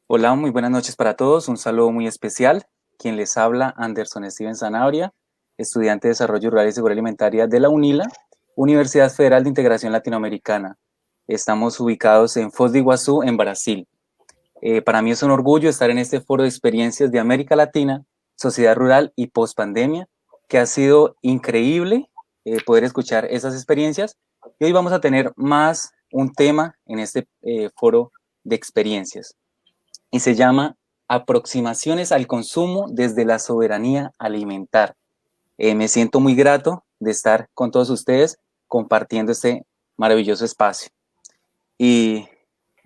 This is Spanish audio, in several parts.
Hola, muy buenas noches para todos. Un saludo muy especial. Quien les habla, Anderson Steven Zanabria, estudiante de Desarrollo Rural y Seguridad Alimentaria de la UNILA, Universidad Federal de Integración Latinoamericana. Estamos ubicados en Foz do Iguazú, en Brasil. Para mí es un orgullo estar en este foro de experiencias de América Latina, sociedad rural y pospandemia, que ha sido increíble poder escuchar esas experiencias. Y hoy vamos a tener más un tema en este foro de experiencias y se llama Aproximaciones al consumo desde la soberanía alimentar. Me siento muy grato de estar con todos ustedes compartiendo este maravilloso espacio. Y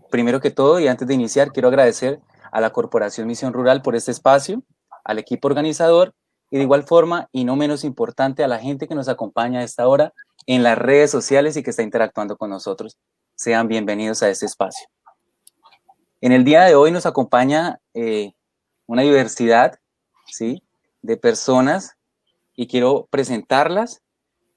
primero que todo, y antes de iniciar, quiero agradecer a la Corporación Misión Rural por este espacio, al equipo organizador y de igual forma, y no menos importante, a la gente que nos acompaña a esta hora en las redes sociales y que está interactuando con nosotros. Sean bienvenidos a este espacio. En el día de hoy nos acompaña una diversidad, ¿sí?, de personas y quiero presentarlas.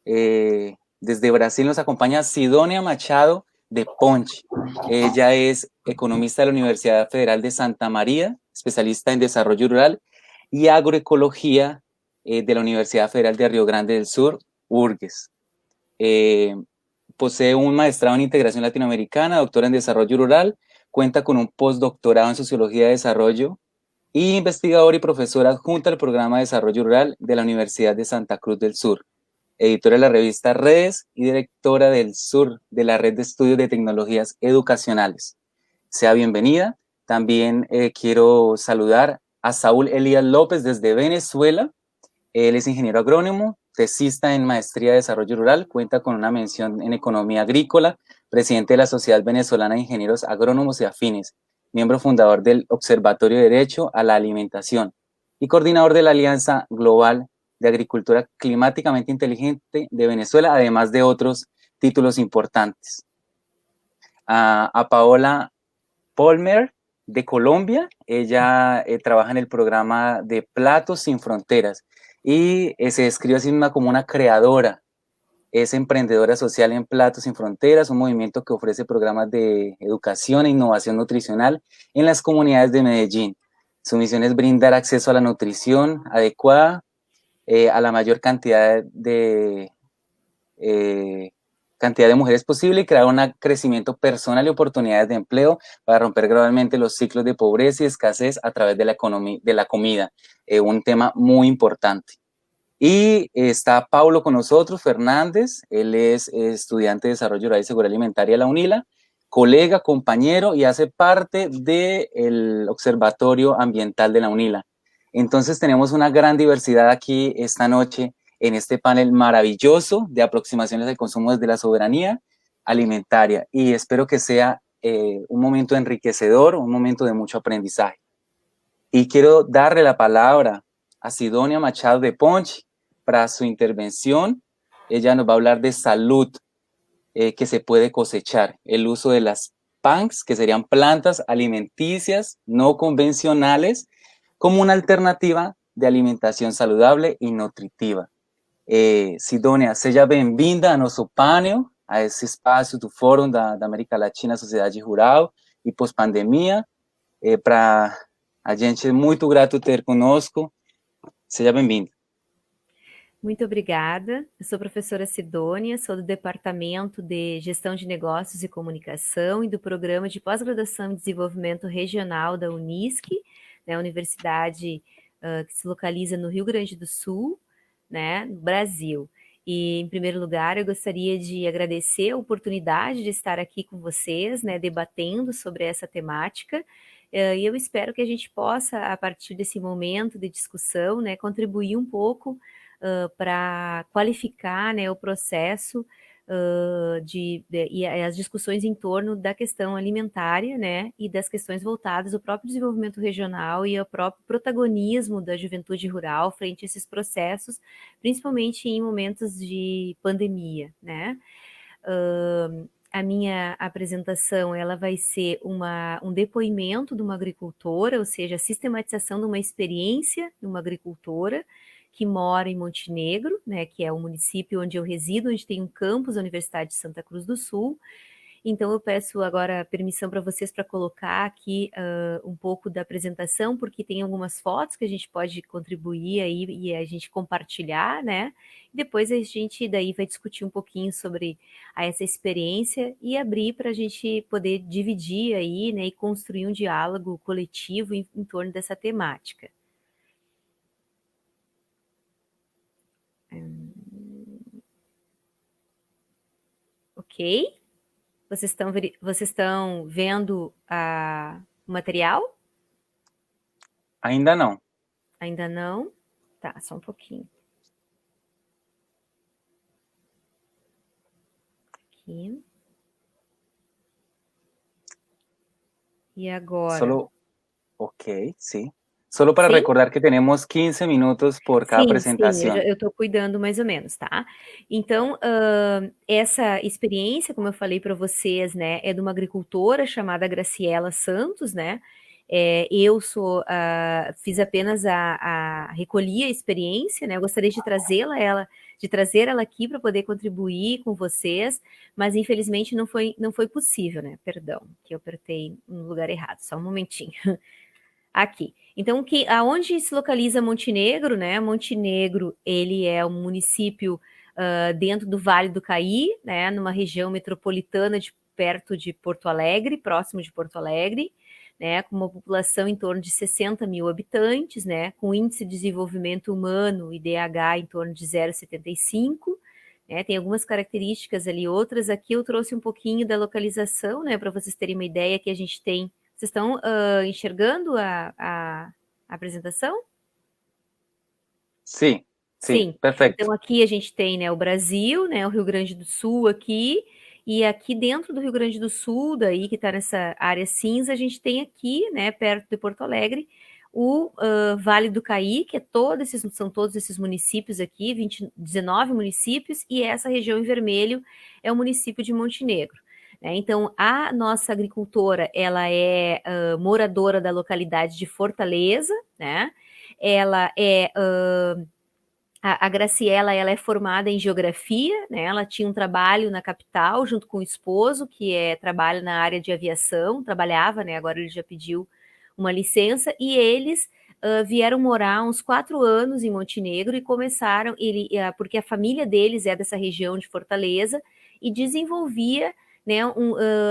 Desde Brasil nos acompaña Sidonia Machado de Ponche. Ella es economista de la Universidad Federal de Santa María, especialista en desarrollo rural y agroecología de la Universidad Federal de Río Grande del Sur, URGES. Eh, Posee un maestrado en integración latinoamericana, doctora en desarrollo rural, cuenta con un postdoctorado en sociología de desarrollo y investigadora y profesora adjunta al programa de desarrollo rural de la Universidad de Santa Cruz del Sur, editora de la revista Redes y directora del Sur de la Red de Estudios de Tecnologías Educacionales. Sea bienvenida. También quiero saludar a Saúl Elías López desde Venezuela. Él es ingeniero agrónomo, tesista en maestría de desarrollo rural, cuenta con una mención en economía agrícola, presidente de la Sociedad Venezolana de Ingenieros Agrónomos y Afines, miembro fundador del Observatorio de Derecho a la Alimentación y coordinador de la Alianza Global de Agricultura Climáticamente Inteligente de Venezuela, además de otros títulos importantes. A Paola Polmer de Colombia. Ella trabaja en el programa de Platos Sin Fronteras y se describe a sí misma como una creadora. Es emprendedora social en Platos Sin Fronteras, un movimiento que ofrece programas de educación e innovación nutricional en las comunidades de Medellín. Su misión es brindar acceso a la nutrición adecuada a la mayor cantidad de mujeres posible y crear un crecimiento personal y oportunidades de empleo para romper gradualmente los ciclos de pobreza y escasez a través de la economía, de la comida, un tema muy importante. Y está Paulo con nosotros, Fernández, él es estudiante de Desarrollo Rural y Seguridad Alimentaria de la UNILA, colega, compañero y hace parte del Observatorio Ambiental de la UNILA. Entonces tenemos una gran diversidad aquí esta noche en este panel maravilloso de aproximaciones al consumo desde la soberanía alimentaria y espero que sea un momento enriquecedor, un momento de mucho aprendizaje. Y quiero darle la palabra a Sidonia Machado de Ponche para su intervención. Ella nos va a hablar de salud que se puede cosechar, el uso de las PANCs, que serían plantas alimenticias no convencionales, como una alternativa de alimentación saludable y nutritiva. Sidonia, seja bem-vinda a nosso painel, a esse espaço do Fórum da América Latina, Sociedade Rural e Pós-Pandemia. Para a gente é muito grato ter conosco. Seja bem-vindo. Muito obrigada. Eu sou a professora Sidônia, sou do Departamento de Gestão de Negócios e Comunicação e do Programa de Pós-Graduação em Desenvolvimento Regional da Unisc, né, universidade que se localiza no Rio Grande do Sul, né, no Brasil. E, em primeiro lugar, eu gostaria de agradecer a oportunidade de estar aqui com vocês, né, debatendo sobre essa temática. E eu espero que a gente possa, a partir desse momento de discussão, né, contribuir um pouco para qualificar, né, o processo e as discussões em torno da questão alimentária, né, e das questões voltadas ao próprio desenvolvimento regional e ao próprio protagonismo da juventude rural frente a esses processos, principalmente em momentos de pandemia, né. A minha apresentação ela vai ser um depoimento de uma agricultora, ou seja, a sistematização de uma experiência de uma agricultora que mora em Montenegro, né, que é o município onde eu resido, onde tem um campus da Universidade de Santa Cruz do Sul, Então eu peço agora permissão para vocês para colocar aqui um pouco da apresentação, porque tem algumas fotos que a gente pode contribuir aí e a gente compartilhar, né? E depois a gente daí vai discutir um pouquinho sobre essa experiência e abrir para a gente poder dividir aí, né, e construir um diálogo coletivo em torno dessa temática. Ok? Vocês estão vendo o material? Ainda não. Ainda não? Tá, só um pouquinho. Aqui. E agora? Ok, sí. Solo para Sim? recordar que tenemos 15 minutos por cada Sim, presentación. eu estou cuidando mais ou menos, tá? Então, essa experiência, como eu falei para vocês, né, é de uma agricultora chamada Graciela Santos, né? Eu fiz apenas recolhi a experiência, né? Eu gostaria de trazer ela aqui para poder contribuir com vocês, mas infelizmente não foi possível, né? Perdão, que eu apertei no lugar errado, só um momentinho. Aqui. Então, aonde se localiza Montenegro, né? Montenegro, ele é um município dentro do Vale do Caí, né? Numa região metropolitana perto de Porto Alegre, próximo de Porto Alegre, né? Com uma população em torno de 60 mil habitantes, né? Com índice de desenvolvimento humano, IDH, em torno de 0,75. Né, tem algumas características ali, outras aqui eu trouxe um pouquinho da localização, né? Para vocês terem uma ideia que a gente tem. Vocês estão enxergando a apresentação? Sí, sí, Sim. perfecto. Então aqui a gente tem, né, o Brasil, né, o Rio Grande do Sul aqui, e aqui dentro do Rio Grande do Sul, daí que está nessa área cinza, a gente tem aqui, né, perto de Porto Alegre, o Vale do Caí, que são todos esses municípios aqui, 19 municípios, e essa região em vermelho é o município de Montenegro. Né? Então, a nossa agricultora, ela é moradora da localidade de Fortaleza, né? Ela é a Graciela, ela é formada em geografia, né? Ela tinha um trabalho na capital junto com o esposo, que trabalha na área de aviação, trabalhava, né? Agora ele já pediu uma licença e eles vieram morar uns 4 anos em Montenegro e começaram, porque a família deles é dessa região de Fortaleza e desenvolvia, né?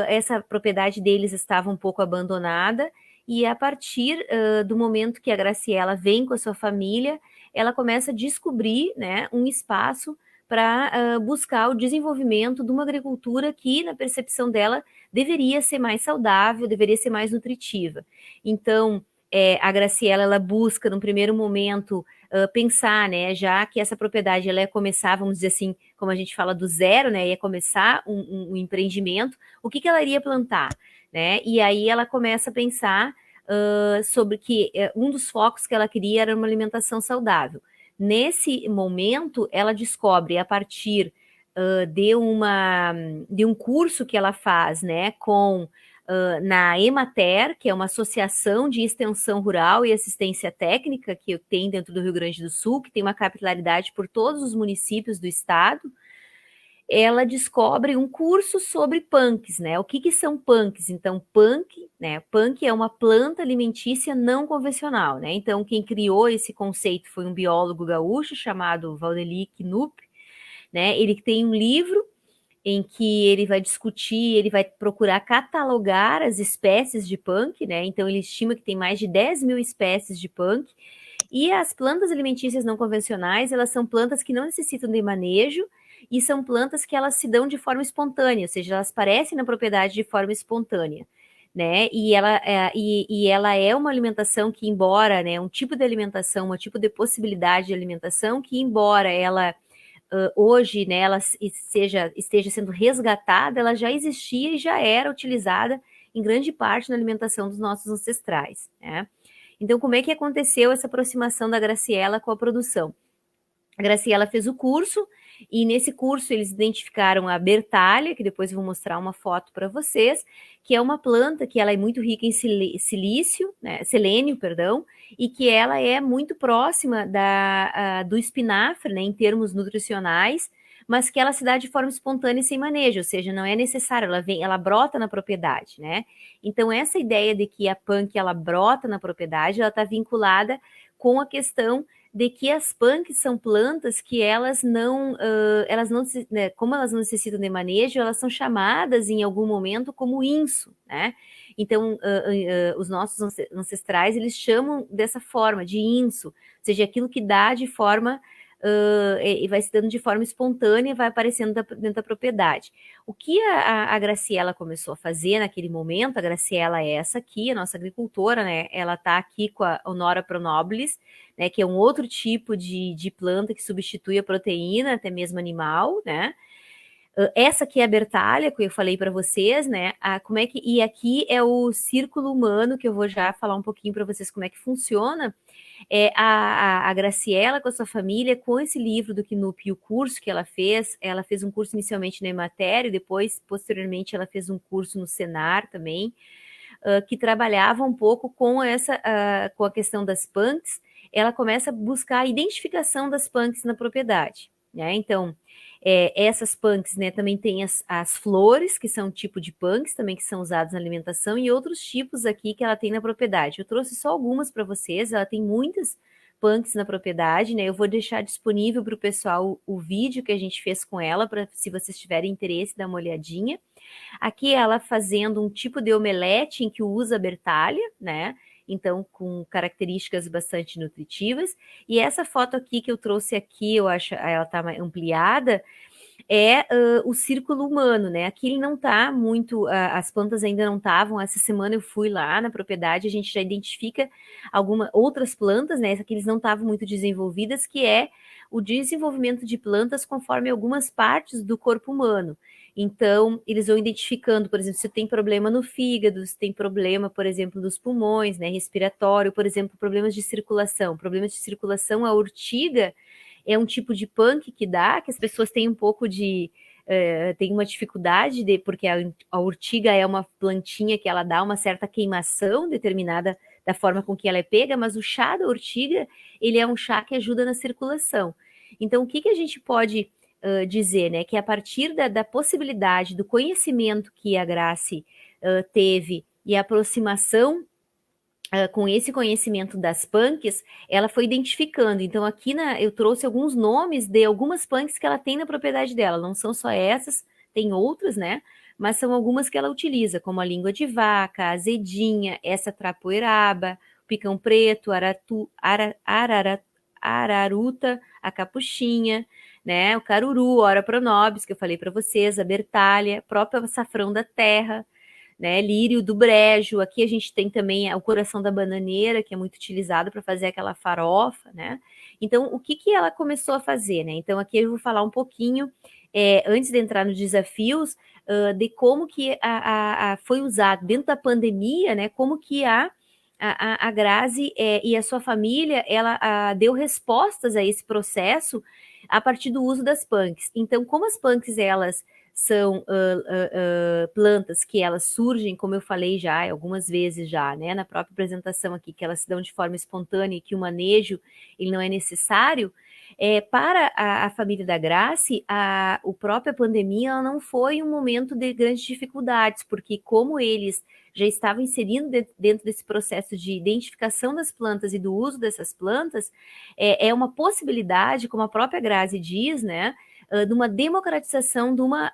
Essa propriedade deles estava um pouco abandonada e a partir do momento que a Graciela vem com a sua família, ela começa a descobrir, né, um espaço para buscar o desenvolvimento de uma agricultura que, na percepção dela, deveria ser mais saudável, deveria ser mais nutritiva. Então, a Graciela, ela busca, num primeiro momento, pensar, né, já que essa propriedade ela ia começar, vamos dizer assim, como a gente fala, do zero, né, ia começar um empreendimento, o que ela iria plantar? Né? E aí ela começa a pensar sobre que um dos focos que ela queria era uma alimentação saudável. Nesse momento, ela descobre, a partir de um curso que ela faz, né, na Emater, que é uma associação de extensão rural e assistência técnica que tem dentro do Rio Grande do Sul, que tem uma capilaridade por todos os municípios do estado. Ela descobre um curso sobre punks, né? O que são punks? Então, punk, né? Punk é uma planta alimentícia não convencional, né? Então, quem criou esse conceito foi um biólogo gaúcho chamado Valdeli Knupp, né? Ele tem um livro em que ele vai discutir, ele vai procurar catalogar as espécies de punk, né? Então, ele estima que tem mais de 10 mil espécies de punk. E as plantas alimentícias não convencionais, elas são plantas que não necessitam de manejo e são plantas que elas se dão de forma espontânea, ou seja, elas aparecem na propriedade de forma espontânea. Né? E ela é uma alimentação que, embora, né, um tipo de alimentação, um tipo de possibilidade de alimentação que, embora ela hoje, né, ela esteja sendo resgatada, ela já existia e já era utilizada em grande parte na alimentação dos nossos ancestrais. Né? Então, como é que aconteceu essa aproximação da Graciela com a produção? A Graciela fez o curso e nesse curso eles identificaram a bertalha, que depois eu vou mostrar uma foto para vocês, que é uma planta que ela é muito rica em silício, né, selênio, perdão, e que ela é muito próxima do espinafre, né, em termos nutricionais, mas que ela se dá de forma espontânea e sem manejo, ou seja, não é necessário, ela brota na propriedade, né? Então essa ideia de que a punk ela brota na propriedade, ela está vinculada com a questão de que as punks são plantas que elas não, né, como elas não necessitam de manejo, elas são chamadas em algum momento como inso, né? Então, os nossos ancestrais, eles chamam dessa forma, de inso, ou seja, aquilo que dá de forma, e vai se dando de forma espontânea e vai aparecendo dentro da propriedade. O que a Graciela começou a fazer naquele momento, a Graciela é essa aqui, a nossa agricultora, né? Ela está aqui com a Honora pronobilis, né? Que é um outro tipo de planta que substitui a proteína, até mesmo animal, né? Essa aqui é a Bertalha, que eu falei para vocês, né? E aqui é o círculo humano, que eu vou já falar um pouquinho para vocês como é que funciona. A Graciela com a sua família, com esse livro do Knup e o curso que ela fez um curso inicialmente na Emater, depois, posteriormente, ela fez um curso no Senar também, que trabalhava um pouco com com a questão das punks. Ela começa a buscar a identificação das punks na propriedade, né? Então, essas punks, né, também tem as flores, que são um tipo de punks também que são usadas na alimentação, e outros tipos aqui que ela tem na propriedade. Eu trouxe só algumas para vocês, ela tem muitas punks na propriedade, né? Eu vou deixar disponível para o pessoal o vídeo que a gente fez com ela, para se vocês tiverem interesse, dar uma olhadinha. Aqui ela fazendo um tipo de omelete em que usa bertalha, né? Então, com características bastante nutritivas. E essa foto aqui que eu trouxe aqui, eu acho, ela está ampliada, é o círculo humano, né? Aqui ele não está muito, as plantas ainda não estavam. Essa semana eu fui lá na propriedade, a gente já identifica algumas outras plantas, né? Essa aqui eles não estavam muito desenvolvidas, que é o desenvolvimento de plantas conforme algumas partes do corpo humano. Então, eles vão identificando, por exemplo, se tem problema no fígado, se tem problema, por exemplo, dos pulmões, né, respiratório, por exemplo, problemas de circulação. Problemas de circulação, a urtiga é um tipo de punk que dá, que as pessoas têm um pouco de... tem uma dificuldade, porque a urtiga é uma plantinha que ela dá uma certa queimação determinada da forma com que ela é pega, mas o chá da urtiga, ele é um chá que ajuda na circulação. Então, o que a gente pode dizer, né? Que a partir da possibilidade, do conhecimento que a Grace teve e a aproximação com esse conhecimento das punks, ela foi identificando. Então, aqui eu trouxe alguns nomes de algumas punks que ela tem na propriedade dela. Não são só essas, tem outras, né? Mas são algumas que ela utiliza, como a língua de vaca, a azedinha, essa trapoeraba, o picão preto, araruta, a capuchinha, né? O caruru, ora pronobis, que eu falei para vocês, a bertalha, próprio açafrão da terra, né, lírio do brejo. Aqui a gente tem também o coração da bananeira, que é muito utilizado para fazer aquela farofa, né? Então, o que ela começou a fazer, né? Então, aqui eu vou falar um pouquinho, antes de entrar nos desafios, de como que foi usado dentro da pandemia, né? Como que a Grazi e a sua família, ela deu respostas a esse processo a partir do uso das punks. Então, como as punks, elas são plantas que elas surgem, como eu falei já algumas vezes já, né, na própria apresentação aqui, que elas se dão de forma espontânea e que o manejo ele não é necessário, para a família da Grace, a própria pandemia ela não foi um momento de grandes dificuldades, porque como eles já estavam inserindo dentro desse processo de identificação das plantas e do uso dessas plantas, é uma possibilidade, como a própria Grazi diz, né, de uma democratização de uma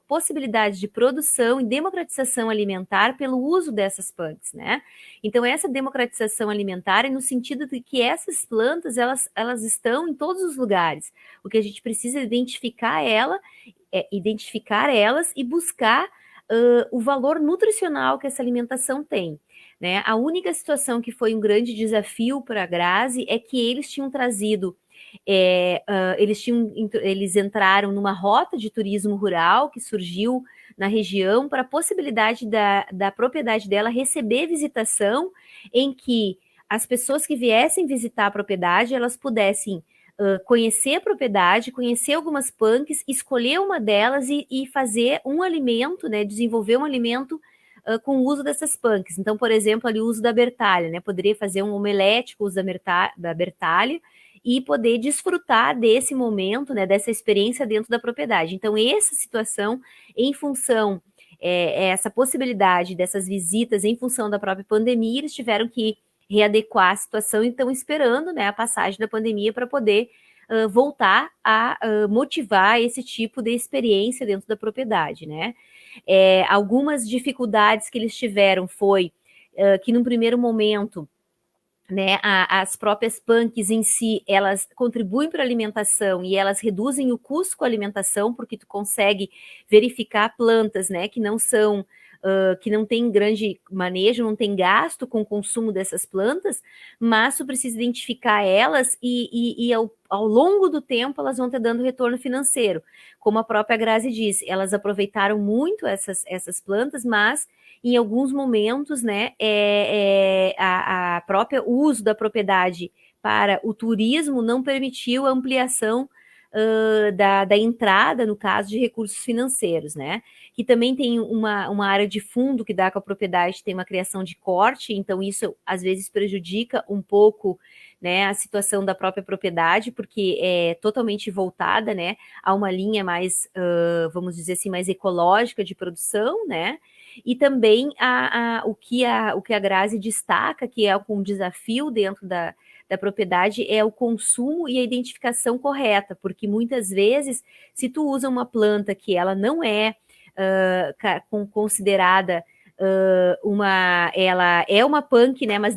possibilidade de produção e democratização alimentar pelo uso dessas punks, né? Então, essa democratização alimentar é no sentido de que essas plantas, elas estão em todos os lugares. O que a gente precisa é identificar elas e buscar o valor nutricional que essa alimentação tem. Né? A única situação que foi um grande desafio para a Grazi é que eles tinham trazido eles entraram numa rota de turismo rural que surgiu na região para a possibilidade da propriedade dela receber visitação, em que as pessoas que viessem visitar a propriedade, elas pudessem conhecer a propriedade, conhecer algumas punks, escolher uma delas e fazer um alimento, né, desenvolver um alimento com o uso dessas punks. Então, por exemplo, ali o uso da bertalha, né, poderia fazer um omelete com o uso da bertalha, e poder desfrutar desse momento, né, dessa experiência dentro da propriedade. Então, essa situação, em função, essa possibilidade dessas visitas em função da própria pandemia, eles tiveram que readequar a situação e estão esperando, né, a passagem da pandemia para poder voltar a motivar esse tipo de experiência dentro da propriedade, né? Algumas dificuldades que eles tiveram foi que, num primeiro momento, né, as próprias punks em si, elas contribuem para a alimentação e elas reduzem o custo com a alimentação, porque tu consegue verificar plantas, né, que não são, que não tem grande manejo, não tem gasto com o consumo dessas plantas, mas tu precisa identificar elas e ao longo do tempo elas vão te dando retorno financeiro. Como a própria Grazi disse, elas aproveitaram muito essas plantas, mas em alguns momentos, né, a própria uso da propriedade para o turismo não permitiu a ampliação da entrada, no caso, de recursos financeiros, né? Que também tem uma área de fundo que dá com a propriedade, tem uma criação de corte, então isso às vezes prejudica um pouco, né, a situação da própria propriedade, porque é totalmente voltada, né, a uma linha mais, vamos dizer assim, mais ecológica de produção, né? E também o que a Grazi destaca, que é um desafio dentro da propriedade, é o consumo e a identificação correta, porque muitas vezes, se tu usa uma planta que ela não é considerada ela é uma punk, né, mas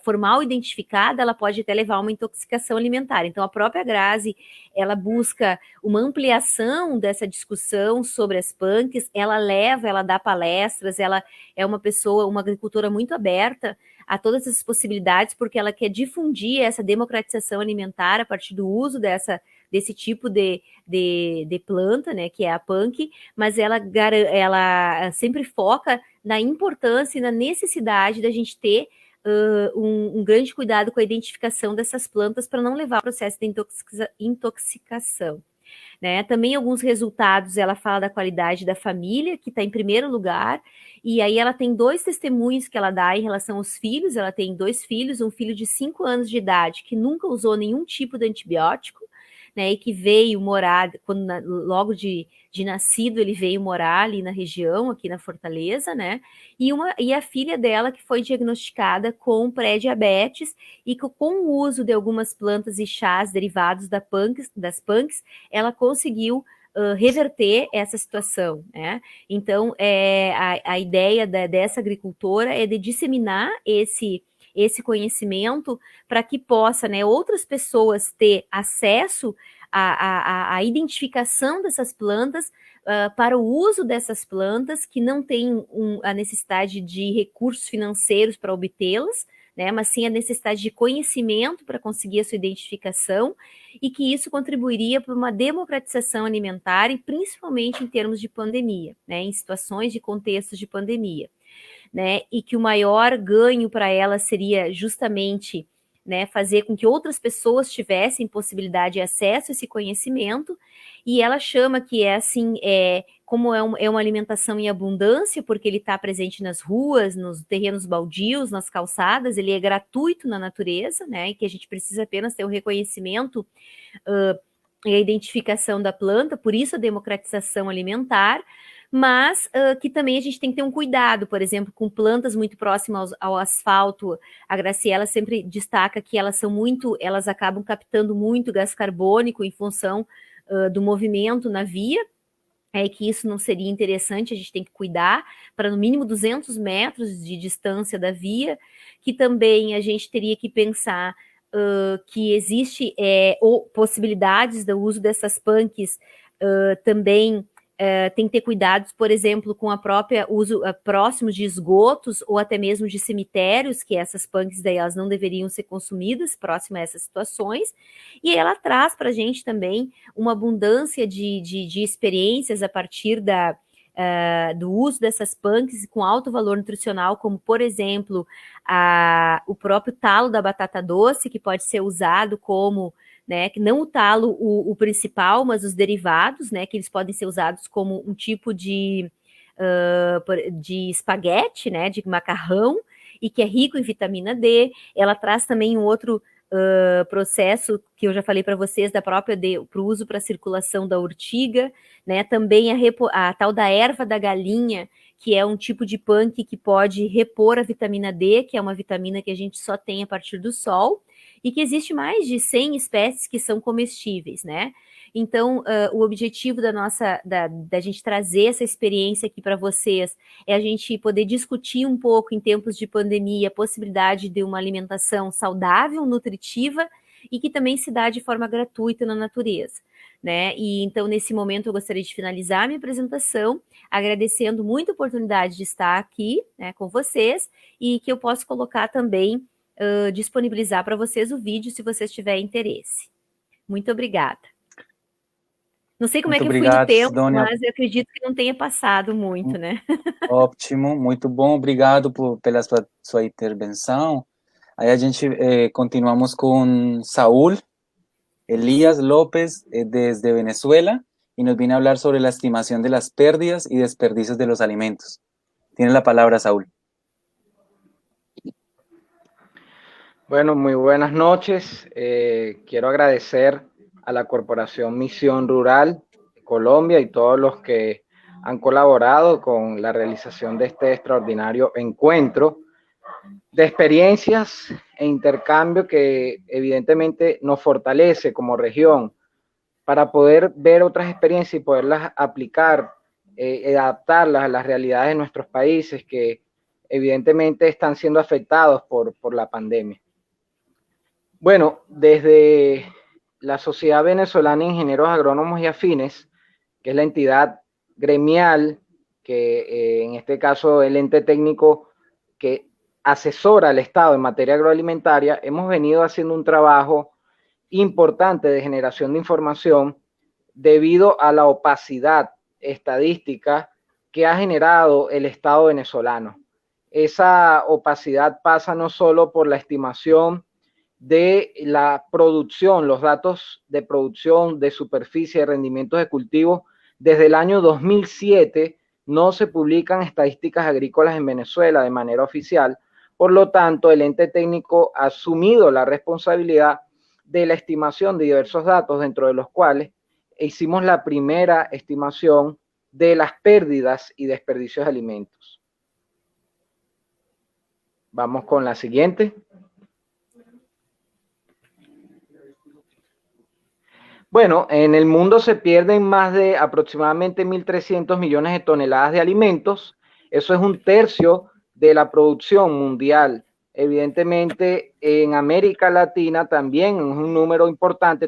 formal identificada, ela pode até levar a uma intoxicação alimentar. Então, a própria Grazi, ela busca uma ampliação dessa discussão sobre as punks, ela dá palestras, ela é uma pessoa, uma agricultora muito aberta a todas essas possibilidades, porque ela quer difundir essa democratização alimentar a partir do uso desse tipo de planta, né, que é a punk, mas ela sempre foca na importância e na necessidade da gente ter um grande cuidado com a identificação dessas plantas para não levar ao processo de intoxicação. Né? Também alguns resultados, ela fala da qualidade da família, que está em primeiro lugar, e aí ela tem 2 testemunhos que ela dá em relação aos filhos, ela tem 2 filhos, um filho de 5 anos de idade, que nunca usou nenhum tipo de antibiótico, né, e que veio morar, logo de nascido, ele veio morar ali na região, aqui na Fortaleza, né, e a filha dela que foi diagnosticada com pré-diabetes e que, com o uso de algumas plantas e chás derivados das punks, ela conseguiu reverter essa situação, né? Então, a ideia dessa agricultora é de disseminar esse conhecimento para que possa, né, outras pessoas ter acesso à identificação dessas plantas, para o uso dessas plantas, que não tem a necessidade de recursos financeiros para obtê-las, né, mas sim a necessidade de conhecimento para conseguir a sua identificação, e que isso contribuiria para uma democratização alimentar, e principalmente em termos de pandemia, né, em situações de contextos de pandemia. Né, e que o maior ganho para ela seria justamente, né, fazer com que outras pessoas tivessem possibilidade de acesso a esse conhecimento, e ela chama que é assim, como é uma alimentação em abundância, porque ele está presente nas ruas, nos terrenos baldios, nas calçadas, ele é gratuito na natureza, né, e que a gente precisa apenas ter o reconhecimento e a identificação da planta, por isso a democratização alimentar, mas que também a gente tem que ter um cuidado, por exemplo, com plantas muito próximas ao asfalto. A Graciela sempre destaca que elas acabam captando muito gás carbônico em função do movimento na via, que isso não seria interessante, a gente tem que cuidar para no mínimo 200 metros de distância da via, que também a gente teria que pensar que existe possibilidades do uso dessas punks também. Tem que ter cuidados, por exemplo, com a própria uso próximos de esgotos ou até mesmo de cemitérios, que essas punks daí elas não deveriam ser consumidas próximo a essas situações. E ela traz para a gente também uma abundância de experiências a partir do uso dessas punks com alto valor nutricional, como, por exemplo, o próprio talo da batata doce, que pode ser usado como, né, que não o talo o principal, mas os derivados, né, que eles podem ser usados como um tipo de espaguete, né, de macarrão, e que é rico em vitamina D. Ela traz também um outro processo que eu já falei para vocês da própria para o uso para circulação da urtiga, né? Também a tal da erva da galinha, que é um tipo de punk que pode repor a vitamina D, que é uma vitamina que a gente só tem a partir do sol, e que existe mais de 100 espécies que são comestíveis, né? Então, o objetivo da gente trazer essa experiência aqui para vocês é a gente poder discutir um pouco em tempos de pandemia a possibilidade de uma alimentação saudável, nutritiva e que também se dá de forma gratuita na natureza, né? E então, nesse momento, eu gostaria de finalizar minha apresentação, agradecendo muito a oportunidade de estar aqui, né, com vocês, e que eu posso colocar também, disponibilizar para vocês o vídeo, se vocês tiverem interesse. Muito obrigada. Não sei como é Muito que eu fui no obrigado, tempo, Sidônia. mas eu acredito que não tenha passado muito, né? Ótimo, muito bom. Obrigado pela sua intervenção. Aí a gente continuamos com Saúl Elías López desde Venezuela y nos viene a hablar sobre la estimación de las pérdidas y desperdicios de los alimentos. Tiene la palabra, Saúl. Bueno, muy buenas noches. Quiero agradecer a la Corporación Misión Rural de Colombia y todos los que han colaborado con la realización de este extraordinario encuentro de experiencias e intercambio que evidentemente nos fortalece como región para poder ver otras experiencias y poderlas aplicar, adaptarlas a las realidades de nuestros países que evidentemente están siendo afectados por la pandemia. Bueno, desde la Sociedad Venezolana de Ingenieros Agrónomos y Afines, que es la entidad gremial, que en este caso el ente técnico que asesora al Estado en materia agroalimentaria, hemos venido haciendo un trabajo importante de generación de información debido a la opacidad estadística que ha generado el Estado venezolano. Esa opacidad pasa no solo por la estimación de la producción, los datos de producción, de superficie, de rendimientos de cultivo. Desde el año 2007 no se publican estadísticas agrícolas en Venezuela de manera oficial. Por lo tanto, el ente técnico ha asumido la responsabilidad de la estimación de diversos datos, dentro de los cuales hicimos la primera estimación de las pérdidas y desperdicios de alimentos. Vamos con la siguiente. Bueno, en el mundo se pierden más de aproximadamente 1.300 millones de toneladas de alimentos. Eso es un tercio de la producción mundial. Evidentemente, en América Latina también es un número importante.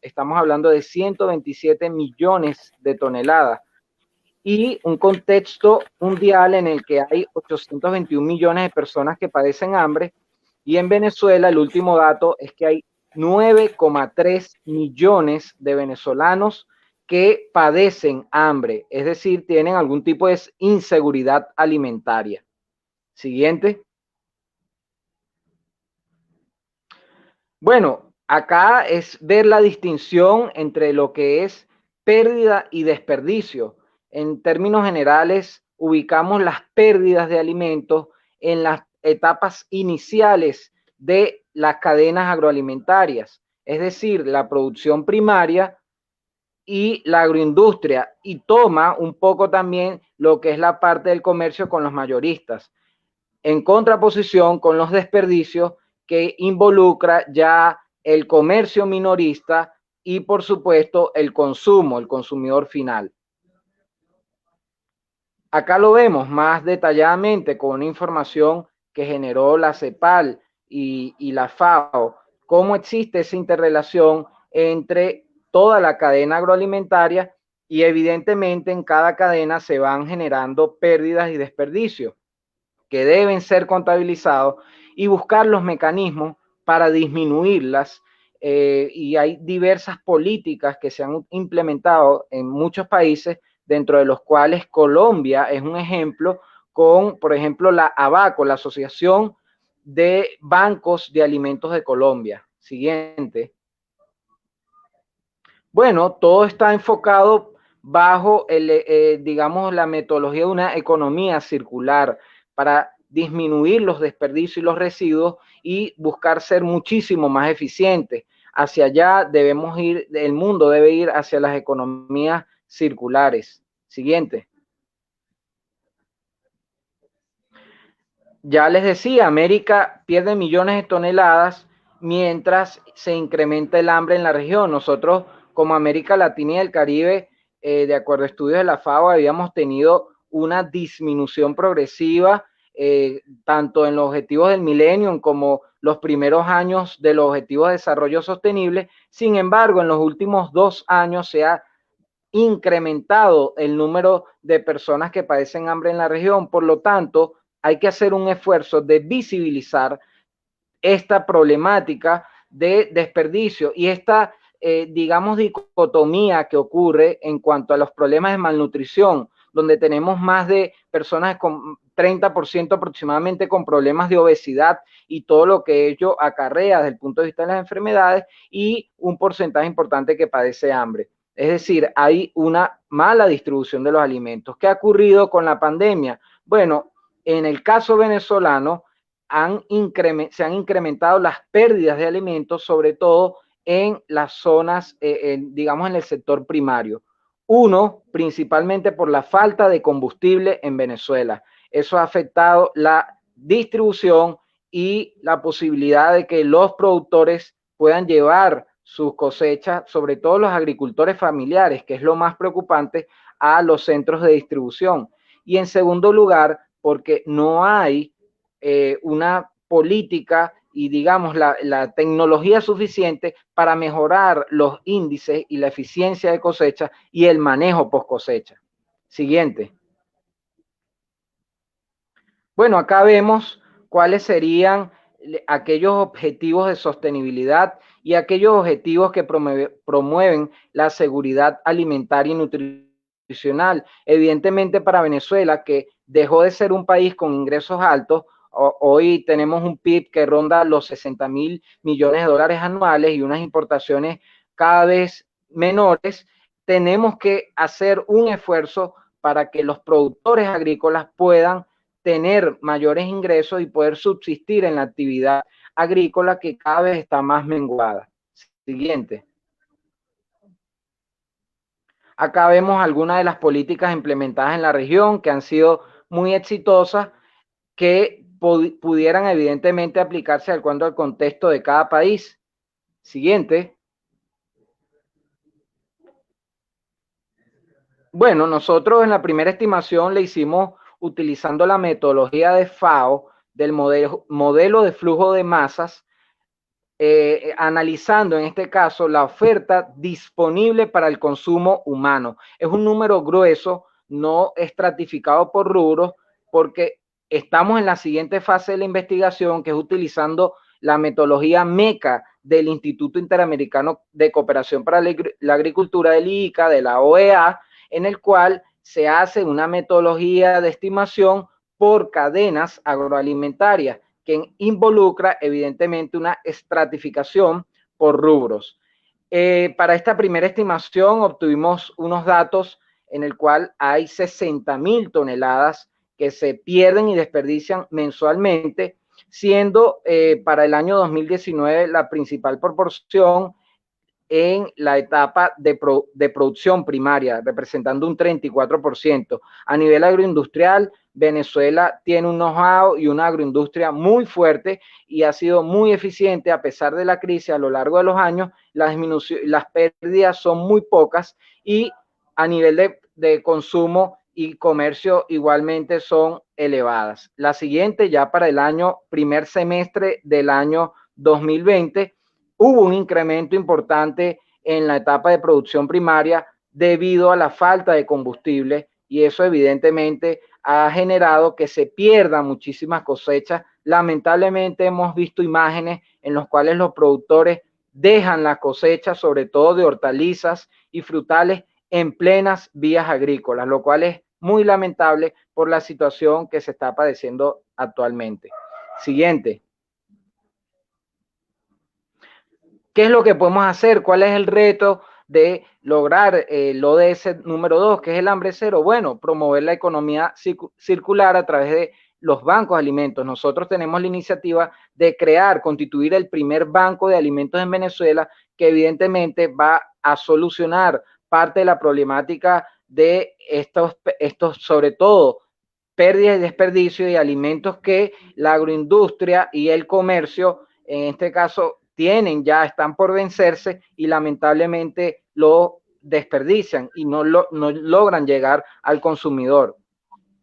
Estamos hablando de 127 millones de toneladas. Y un contexto mundial en el que hay 821 millones de personas que padecen hambre. Y en Venezuela, el último dato es que hay 9,3 millones de venezolanos que padecen hambre, es decir, tienen algún tipo de inseguridad alimentaria. Siguiente. Bueno, acá es ver la distinción entre lo que es pérdida y desperdicio. En términos generales, ubicamos las pérdidas de alimentos en las etapas iniciales de las cadenas agroalimentarias, es decir, la producción primaria y la agroindustria, y toma un poco también lo que es la parte del comercio con los mayoristas, en contraposición con los desperdicios que involucra ya el comercio minorista y, por supuesto, el consumo, el consumidor final. Acá lo vemos más detalladamente con una información que generó la CEPAL y la FAO, cómo existe esa interrelación entre toda la cadena agroalimentaria y evidentemente en cada cadena se van generando pérdidas y desperdicios que deben ser contabilizados y buscar los mecanismos para disminuirlas. Y hay diversas políticas que se han implementado en muchos países, dentro de los cuales Colombia es un ejemplo con, por ejemplo, la ABACO, la Asociación de Bancos de Alimentos de Colombia. Siguiente. Bueno, todo está enfocado bajo, digamos, la metodología de una economía circular para disminuir los desperdicios y los residuos y buscar ser muchísimo más eficientes. Hacia allá debemos ir, el mundo debe ir hacia las economías circulares. Siguiente. Ya les decía, América pierde millones de toneladas mientras se incrementa el hambre en la región. Nosotros, como América Latina y el Caribe, de acuerdo a estudios de la FAO, habíamos tenido una disminución progresiva, tanto en los objetivos del milenio como los primeros años de los objetivos de desarrollo sostenible. Sin embargo, en los últimos 2 años se ha incrementado el número de personas que padecen hambre en la región. Por lo tanto, hay que hacer un esfuerzo de visibilizar esta problemática de desperdicio y esta, digamos, dicotomía que ocurre en cuanto a los problemas de malnutrición, donde tenemos más de personas con 30% aproximadamente con problemas de obesidad y todo lo que ello acarrea desde el punto de vista de las enfermedades, y un porcentaje importante que padece hambre. Es decir, hay una mala distribución de los alimentos. ¿Qué ha ocurrido con la pandemia? Bueno, en el caso venezolano, se han incrementado las pérdidas de alimentos, sobre todo en las zonas, digamos, en el sector primario. Uno, principalmente por la falta de combustible en Venezuela. Eso ha afectado la distribución y la posibilidad de que los productores puedan llevar sus cosechas, sobre todo los agricultores familiares, que es lo más preocupante, a los centros de distribución. Y en segundo lugar, porque no hay una política y, digamos, la tecnología suficiente para mejorar los índices y la eficiencia de cosecha y el manejo post cosecha. Siguiente. Bueno, acá vemos cuáles serían aquellos objetivos de sostenibilidad y aquellos objetivos que promueven la seguridad alimentaria y nutricional. Evidentemente, para Venezuela, que dejó de ser un país con ingresos altos, hoy tenemos un PIB que ronda los 60.000 millones de dólares anuales y unas importaciones cada vez menores. Tenemos que hacer un esfuerzo para que los productores agrícolas puedan tener mayores ingresos y poder subsistir en la actividad agrícola, que cada vez está más menguada. Siguiente. Acá vemos algunas de las políticas implementadas en la región que han sido muy exitosas, que pudieran evidentemente aplicarse de acuerdo al contexto de cada país. Siguiente. Bueno, nosotros en la primera estimación le hicimos utilizando la metodología de FAO del modelo de flujo de masas, analizando en este caso la oferta disponible para el consumo humano. Es un número grueso, no estratificado por rubros, porque estamos en la siguiente fase de la investigación, que es utilizando la metodología MECA del Instituto Interamericano de Cooperación para la Agricultura, del IICA, de la OEA, en el cual se hace una metodología de estimación por cadenas agroalimentarias que involucra evidentemente una estratificación por rubros. Para esta primera estimación obtuvimos unos datos en el cual hay 60.000 toneladas que se pierden y desperdician mensualmente, siendo para el año 2019 la principal proporción en la etapa de producción primaria, representando un 34%. A nivel agroindustrial, Venezuela tiene un know-how y una agroindustria muy fuerte y ha sido muy eficiente a pesar de la crisis. A lo largo de los años, las pérdidas son muy pocas, y a nivel de consumo y comercio igualmente son elevadas. La siguiente, ya para el primer semestre del año 2020, hubo un incremento importante en la etapa de producción primaria debido a la falta de combustible, y eso evidentemente ha generado que se pierdan muchísimas cosechas. Lamentablemente hemos visto imágenes en las cuales los productores dejan la cosecha, sobre todo de hortalizas y frutales, en plenas vías agrícolas, lo cual es muy lamentable por la situación que se está padeciendo actualmente. Siguiente. ¿Qué es lo que podemos hacer? ¿Cuál es el reto de lograr el ODS número 2, que es el hambre cero? Bueno, promover la economía circular a través de los bancos de alimentos. Nosotros tenemos la iniciativa de constituir el primer banco de alimentos en Venezuela, que evidentemente va a solucionar parte de la problemática de estos sobre todo, pérdida y desperdicio de alimentos que la agroindustria y el comercio, en este caso, están por vencerse y lamentablemente lo desperdician y no logran llegar al consumidor.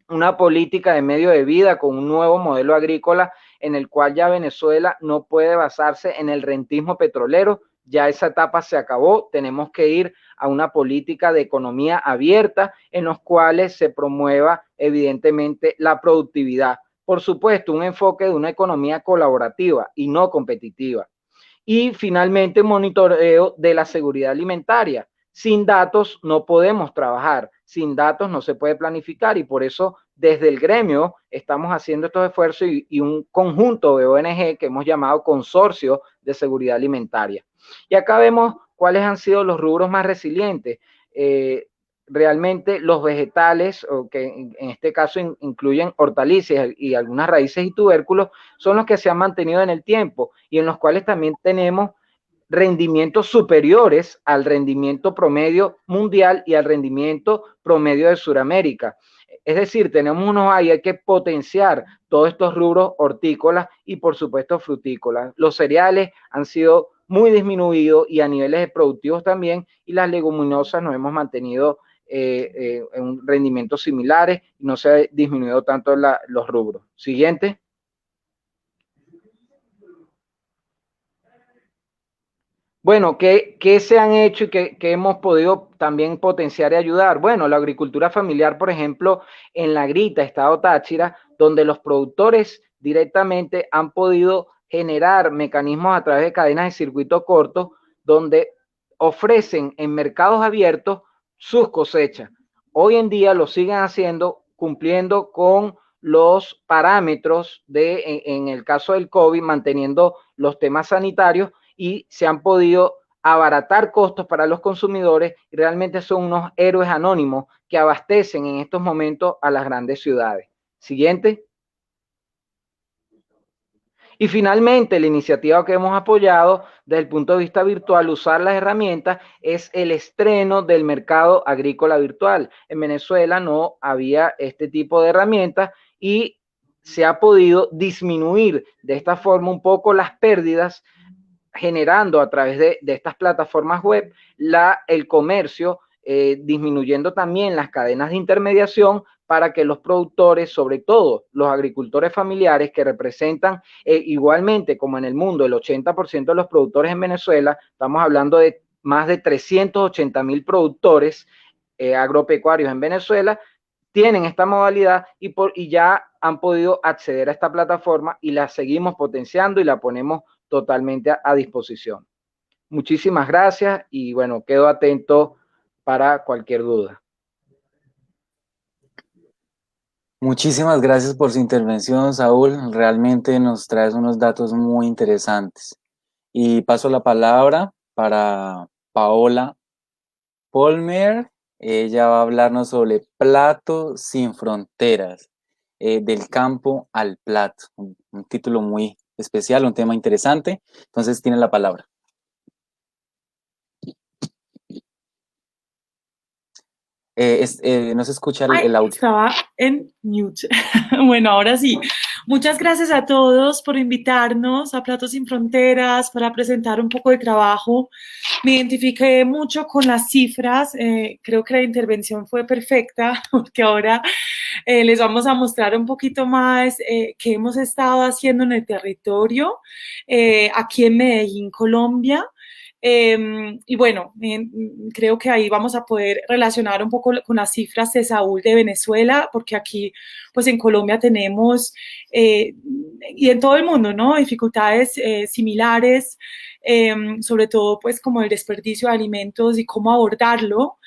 Una política de medio de vida con un nuevo modelo agrícola en el cual ya Venezuela no puede basarse en el rentismo petrolero, ya esa etapa se acabó, tenemos que ir a una política de economía abierta en los cuales se promueva evidentemente la productividad. Por supuesto, un enfoque de una economía colaborativa y no competitiva. Y finalmente, monitoreo de la seguridad alimentaria. Sin datos no podemos trabajar, sin datos no se puede planificar y por eso desde el gremio estamos haciendo estos esfuerzos y un conjunto de ONG que hemos llamado Consorcio de Seguridad Alimentaria. Y acá vemos cuáles han sido los rubros más resilientes. Realmente los vegetales, que en este caso incluyen hortalizas y algunas raíces y tubérculos, son los que se han mantenido en el tiempo y en los cuales también tenemos rendimientos superiores al rendimiento promedio mundial y al rendimiento promedio de Sudamérica. Es decir, tenemos hay que potenciar todos estos rubros hortícolas y por supuesto frutícolas. Los cereales han sido muy disminuidos y a niveles productivos también, y las leguminosas nos hemos mantenido en rendimientos similares y no se ha disminuido tanto los rubros. Siguiente. Bueno, ¿qué se han hecho y qué hemos podido también potenciar y ayudar? Bueno, la agricultura familiar, por ejemplo, en La Grita, Estado Táchira, donde los productores directamente han podido generar mecanismos a través de cadenas de circuito corto, donde ofrecen en mercados abiertos sus cosechas. Hoy en día lo siguen haciendo cumpliendo con los parámetros en el caso del COVID, manteniendo los temas sanitarios, y se han podido abaratar costos para los consumidores y realmente son unos héroes anónimos que abastecen en estos momentos a las grandes ciudades. Siguiente. Y finalmente, la iniciativa que hemos apoyado desde el punto de vista virtual, usar las herramientas, es el estreno del mercado agrícola virtual. En Venezuela no había este tipo de herramientas y se ha podido disminuir de esta forma un poco las pérdidas, generando a través de estas plataformas web el comercio, disminuyendo también las cadenas de intermediación para que los productores, sobre todo los agricultores familiares que representan igualmente como en el mundo el 80% de los productores en Venezuela, estamos hablando de más de 380,000 productores agropecuarios en Venezuela, tienen esta modalidad y ya han podido acceder a esta plataforma y la seguimos potenciando y la ponemos totalmente a disposición. Muchísimas gracias y bueno, quedo atento para cualquier duda. Muchísimas gracias por su intervención, Saúl. Realmente nos traes unos datos muy interesantes. Y paso la palabra para Paola Polmer. Ella va a hablarnos sobre Plato sin fronteras, del campo al plato. Un título muy especial, un tema interesante. Entonces tiene la palabra. No se escucha el audio. Estaba en mute. Bueno, ahora sí. Muchas gracias a todos por invitarnos a Platos Sin Fronteras para presentar un poco de trabajo. Me identifiqué mucho con las cifras. Creo que la intervención fue perfecta porque ahora les vamos a mostrar un poquito más qué hemos estado haciendo en el territorio aquí en Medellín, Colombia. Y bueno, creo que ahí vamos a poder relacionar un poco con las cifras de Saúl de Venezuela, porque aquí, pues en Colombia tenemos, y en todo el mundo, ¿no? Dificultades similares, sobre todo pues como el desperdicio de alimentos y cómo abordarlo.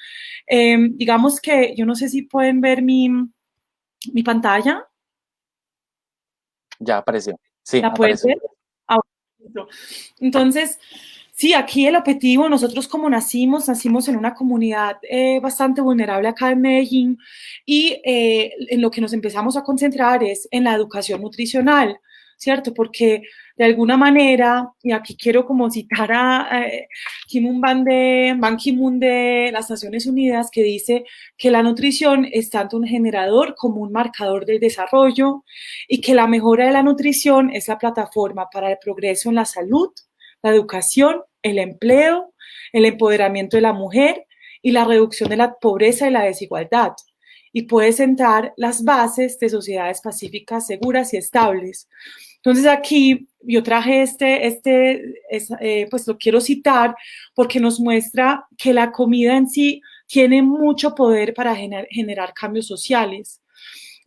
Digamos que, yo no sé si pueden ver mi pantalla. Ya apareció. Sí, ¿La pueden ver? Entonces, Sí, aquí el objetivo, nosotros como nacimos en una comunidad bastante vulnerable acá en Medellín y en lo que nos empezamos a concentrar es en la educación nutricional, ¿cierto? Porque de alguna manera, y aquí quiero como citar a Ban Ki-moon de las Naciones Unidas, que dice que la nutrición es tanto un generador como un marcador del desarrollo y que la mejora de la nutrición es la plataforma para el progreso en la salud, la educación, el empleo, el empoderamiento de la mujer y la reducción de la pobreza y la desigualdad. Y puede sentar las bases de sociedades pacíficas, seguras y estables. Entonces aquí yo traje pues lo quiero citar porque nos muestra que la comida en sí tiene mucho poder para generar cambios sociales.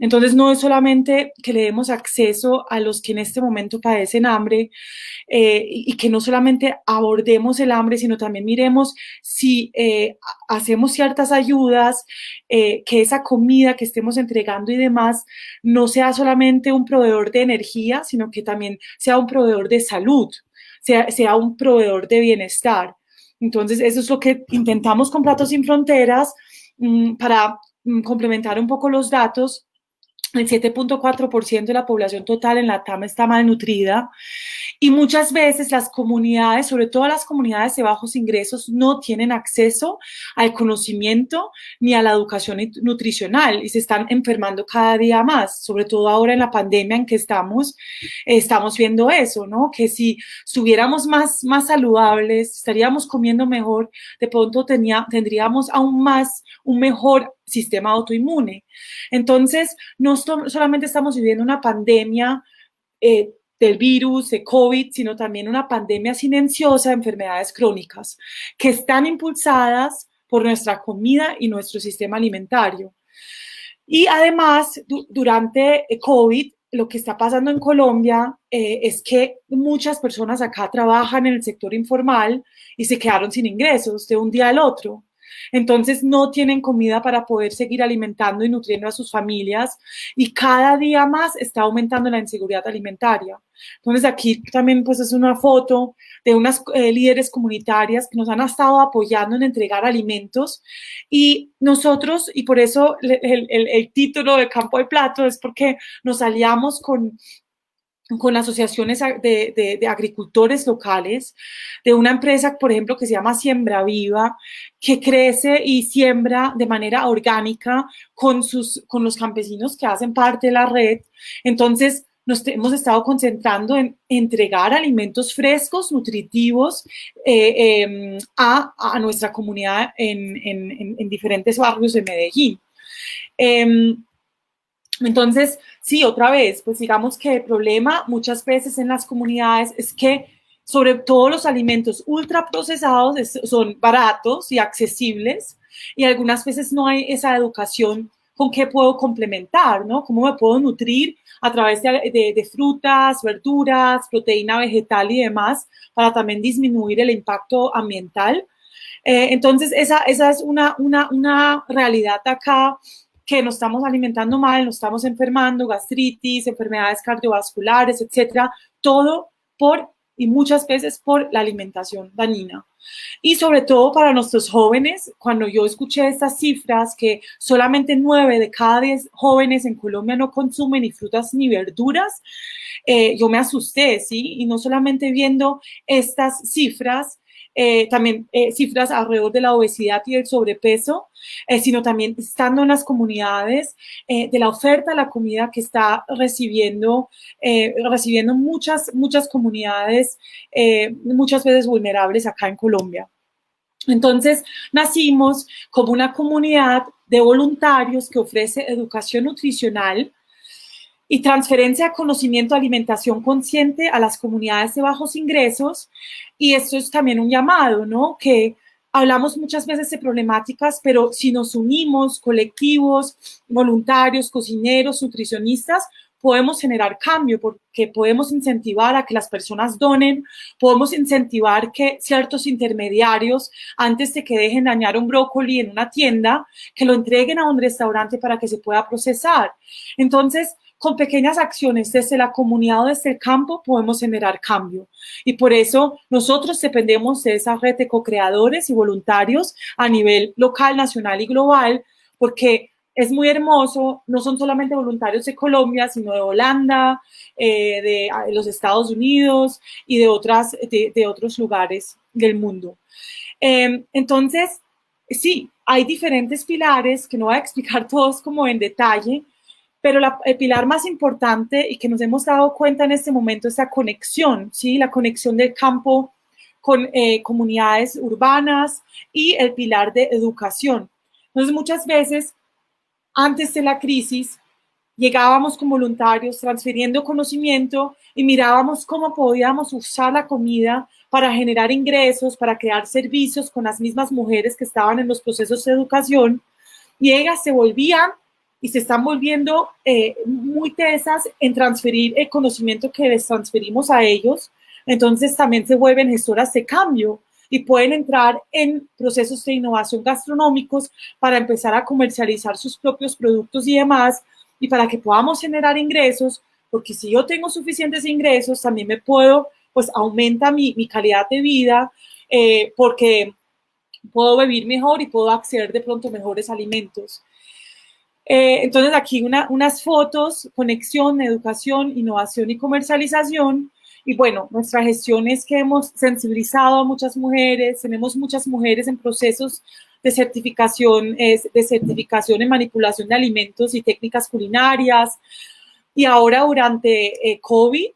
Entonces no es solamente que le demos acceso a los que en este momento padecen hambre y que no solamente abordemos el hambre, sino también miremos si hacemos ciertas ayudas, que esa comida que estemos entregando y demás no sea solamente un proveedor de energía, sino que también sea un proveedor de salud, sea un proveedor de bienestar. Entonces eso es lo que intentamos con Platos Sin Fronteras para complementar un poco los datos. El 7.4% de la población total en la TAM está malnutrida y muchas veces las comunidades, sobre todo las comunidades de bajos ingresos, no tienen acceso al conocimiento ni a la educación nutricional y se están enfermando cada día más, sobre todo ahora en la pandemia en que estamos viendo eso, ¿no? Que si estuviéramos más saludables, estaríamos comiendo mejor, de pronto tendríamos aún más un mejor sistema autoinmune. Entonces, no solamente estamos viviendo una pandemia del virus, de COVID, sino también una pandemia silenciosa de enfermedades crónicas que están impulsadas por nuestra comida y nuestro sistema alimentario. Y además, durante COVID, lo que está pasando en Colombia es que muchas personas acá trabajan en el sector informal y se quedaron sin ingresos de un día al otro. Entonces no tienen comida para poder seguir alimentando y nutriendo a sus familias y cada día más está aumentando la inseguridad alimentaria. Entonces aquí también pues es una foto de unas líderes comunitarias que nos han estado apoyando en entregar alimentos y nosotros, y por eso el título de Campo de Plato es porque nos aliamos con asociaciones de agricultores locales, de una empresa, por ejemplo, que se llama Siembra Viva, que crece y siembra de manera orgánica con los campesinos que hacen parte de la red. Entonces, hemos estado concentrando en entregar alimentos frescos, nutritivos a nuestra comunidad en diferentes barrios de Medellín. Entonces, sí, otra vez, pues digamos que el problema muchas veces en las comunidades es que sobre todo los alimentos ultraprocesados son baratos y accesibles y algunas veces no hay esa educación con qué puedo complementar, ¿no? ¿Cómo me puedo nutrir a través de frutas, verduras, proteína vegetal y demás para también disminuir el impacto ambiental? Entonces, esa es una realidad acá que nos estamos alimentando mal, nos estamos enfermando, gastritis, enfermedades cardiovasculares, etcétera, todo y muchas veces por la alimentación dañina. Y sobre todo para nuestros jóvenes, cuando yo escuché estas cifras que solamente 9 de cada 10 jóvenes en Colombia no consumen ni frutas ni verduras, yo me asusté, ¿sí? Y no solamente viendo estas cifras, también cifras alrededor de la obesidad y del sobrepeso, sino también estando en las comunidades de la oferta de la comida que está recibiendo muchas comunidades, muchas veces vulnerables acá en Colombia. Entonces, nacimos como una comunidad de voluntarios que ofrece educación nutricional y transferencia de conocimiento de alimentación consciente a las comunidades de bajos ingresos. Y esto es también un llamado, ¿no? Que hablamos muchas veces de problemáticas, pero si nos unimos, colectivos, voluntarios, cocineros, nutricionistas, podemos generar cambio porque podemos incentivar a que las personas donen, podemos incentivar que ciertos intermediarios, antes de que dejen dañar un brócoli en una tienda, que lo entreguen a un restaurante para que se pueda procesar. Entonces, con pequeñas acciones desde la comunidad o desde el campo podemos generar cambio. Y por eso nosotros dependemos de esa red de co-creadores y voluntarios a nivel local, nacional y global, porque es muy hermoso, no son solamente voluntarios de Colombia, sino de Holanda, de los Estados Unidos y de otros lugares del mundo. Entonces, sí, hay diferentes pilares que no voy a explicar todos como en detalle, pero el pilar más importante y que nos hemos dado cuenta en este momento es la conexión, ¿sí? La conexión del campo con comunidades urbanas y el pilar de educación. Entonces, muchas veces, antes de la crisis, llegábamos con voluntarios transfiriendo conocimiento y mirábamos cómo podíamos usar la comida para generar ingresos, para crear servicios con las mismas mujeres que estaban en los procesos de educación, y ellas se volvían y se están volviendo muy tesas en transferir el conocimiento que les transferimos a ellos. Entonces también se vuelven gestoras de cambio y pueden entrar en procesos de innovación gastronómicos para empezar a comercializar sus propios productos y demás, y para que podamos generar ingresos, porque si yo tengo suficientes ingresos, también me puedo, pues aumenta mi calidad de vida, porque puedo vivir mejor y puedo acceder de pronto a mejores alimentos. Entonces aquí unas fotos, conexión, educación, innovación y comercialización. Y bueno, nuestra gestión es que hemos sensibilizado a muchas mujeres, tenemos muchas mujeres en procesos de certificación en manipulación de alimentos y técnicas culinarias. Y ahora durante COVID,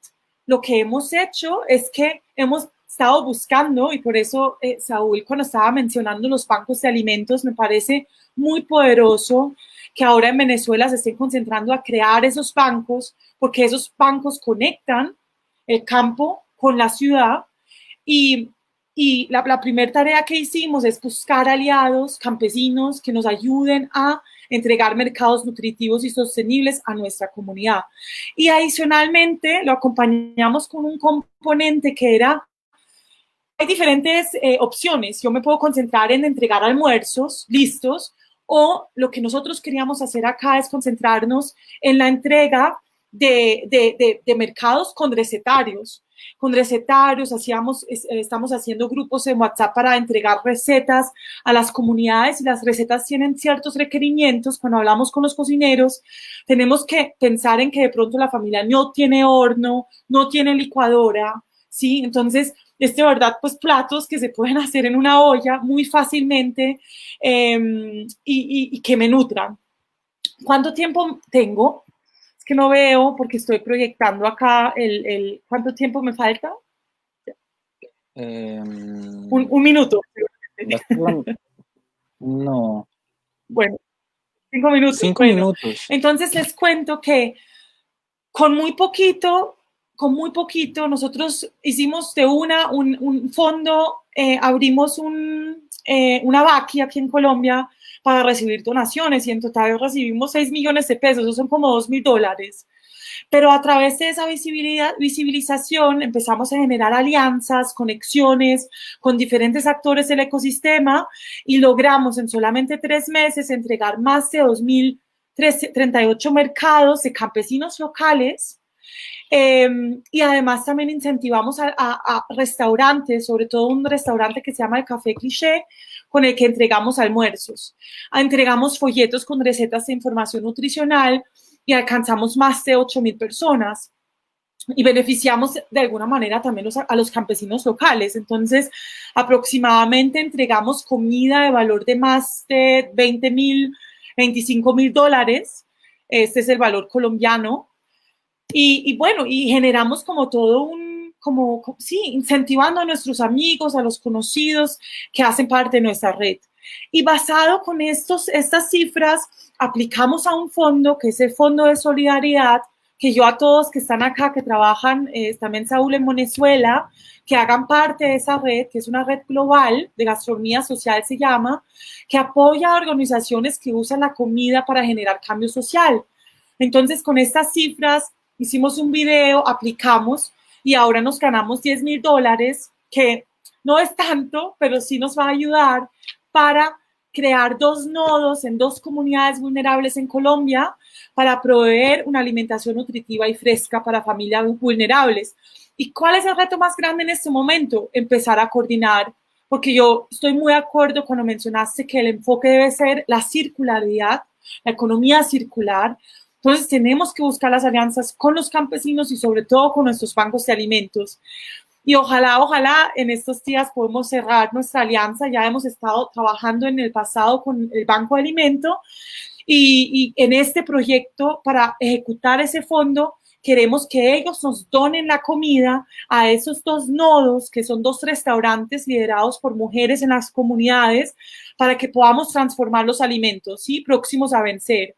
lo que hemos hecho es que hemos estado buscando, y por eso Saúl, cuando estaba mencionando los bancos de alimentos, me parece muy poderoso que ahora en Venezuela se estén concentrando a crear esos bancos, porque esos bancos conectan el campo con la ciudad. Y la primera tarea que hicimos es buscar aliados campesinos que nos ayuden a entregar mercados nutritivos y sostenibles a nuestra comunidad. Y adicionalmente lo acompañamos con un componente que era, hay diferentes opciones. Yo me puedo concentrar en entregar almuerzos listos, o lo que nosotros queríamos hacer acá es concentrarnos en la entrega de mercados con recetarios. Con recetarios estamos haciendo grupos en WhatsApp para entregar recetas a las comunidades, y las recetas tienen ciertos requerimientos. Cuando hablamos con los cocineros, tenemos que pensar en que de pronto la familia no tiene horno, no tiene licuadora, ¿sí? Entonces, de verdad, pues platos que se pueden hacer en una olla muy fácilmente, y que me nutran. ¿Cuánto tiempo tengo? Es que no veo porque estoy proyectando acá ¿cuánto tiempo me falta? Un minuto. No. Bueno, 5 minutos. 5 minutos. Entonces les cuento que con muy poquito, nosotros hicimos de un fondo, abrimos una vaqui aquí en Colombia para recibir donaciones, y en total recibimos 6 millones de pesos, eso son como $2.000. Pero a través de esa visibilización empezamos a generar alianzas, conexiones con diferentes actores del ecosistema, y logramos en solamente 3 meses entregar más de 2.038 mercados de campesinos locales. Y además también incentivamos a restaurantes, sobre todo un restaurante que se llama el Café Cliché, con el que entregamos almuerzos. Entregamos folletos con recetas de información nutricional y alcanzamos más de 8.000 personas. Y beneficiamos de alguna manera también a los campesinos locales. Entonces, aproximadamente entregamos comida de valor de más de $20.000, $25.000. Este es el valor colombiano. Y bueno, y generamos como todo incentivando a nuestros amigos, a los conocidos que hacen parte de nuestra red. Y basado con estas cifras, aplicamos a un fondo, que es el Fondo de Solidaridad, que yo a todos que están acá, que trabajan, también Saúl en Venezuela, que hagan parte de esa red, que es una red global de gastronomía social, se llama, que apoya a organizaciones que usan la comida para generar cambio social. Entonces, con estas cifras, hicimos un video, aplicamos, y ahora nos ganamos $10.000, que no es tanto, pero sí nos va a ayudar para crear 2 nodos en 2 comunidades vulnerables en Colombia, para proveer una alimentación nutritiva y fresca para familias vulnerables. ¿Y cuál es el reto más grande en este momento? Empezar a coordinar, porque yo estoy muy de acuerdo cuando mencionaste que el enfoque debe ser la circularidad, la economía circular. Entonces tenemos que buscar las alianzas con los campesinos y sobre todo con nuestros bancos de alimentos. Y ojalá en estos días podamos cerrar nuestra alianza. Ya hemos estado trabajando en el pasado con el Banco de Alimento y en este proyecto para ejecutar ese fondo queremos que ellos nos donen la comida a esos 2 nodos, que son 2 restaurantes liderados por mujeres en las comunidades, para que podamos transformar los alimentos, ¿sí? Próximos a vencer.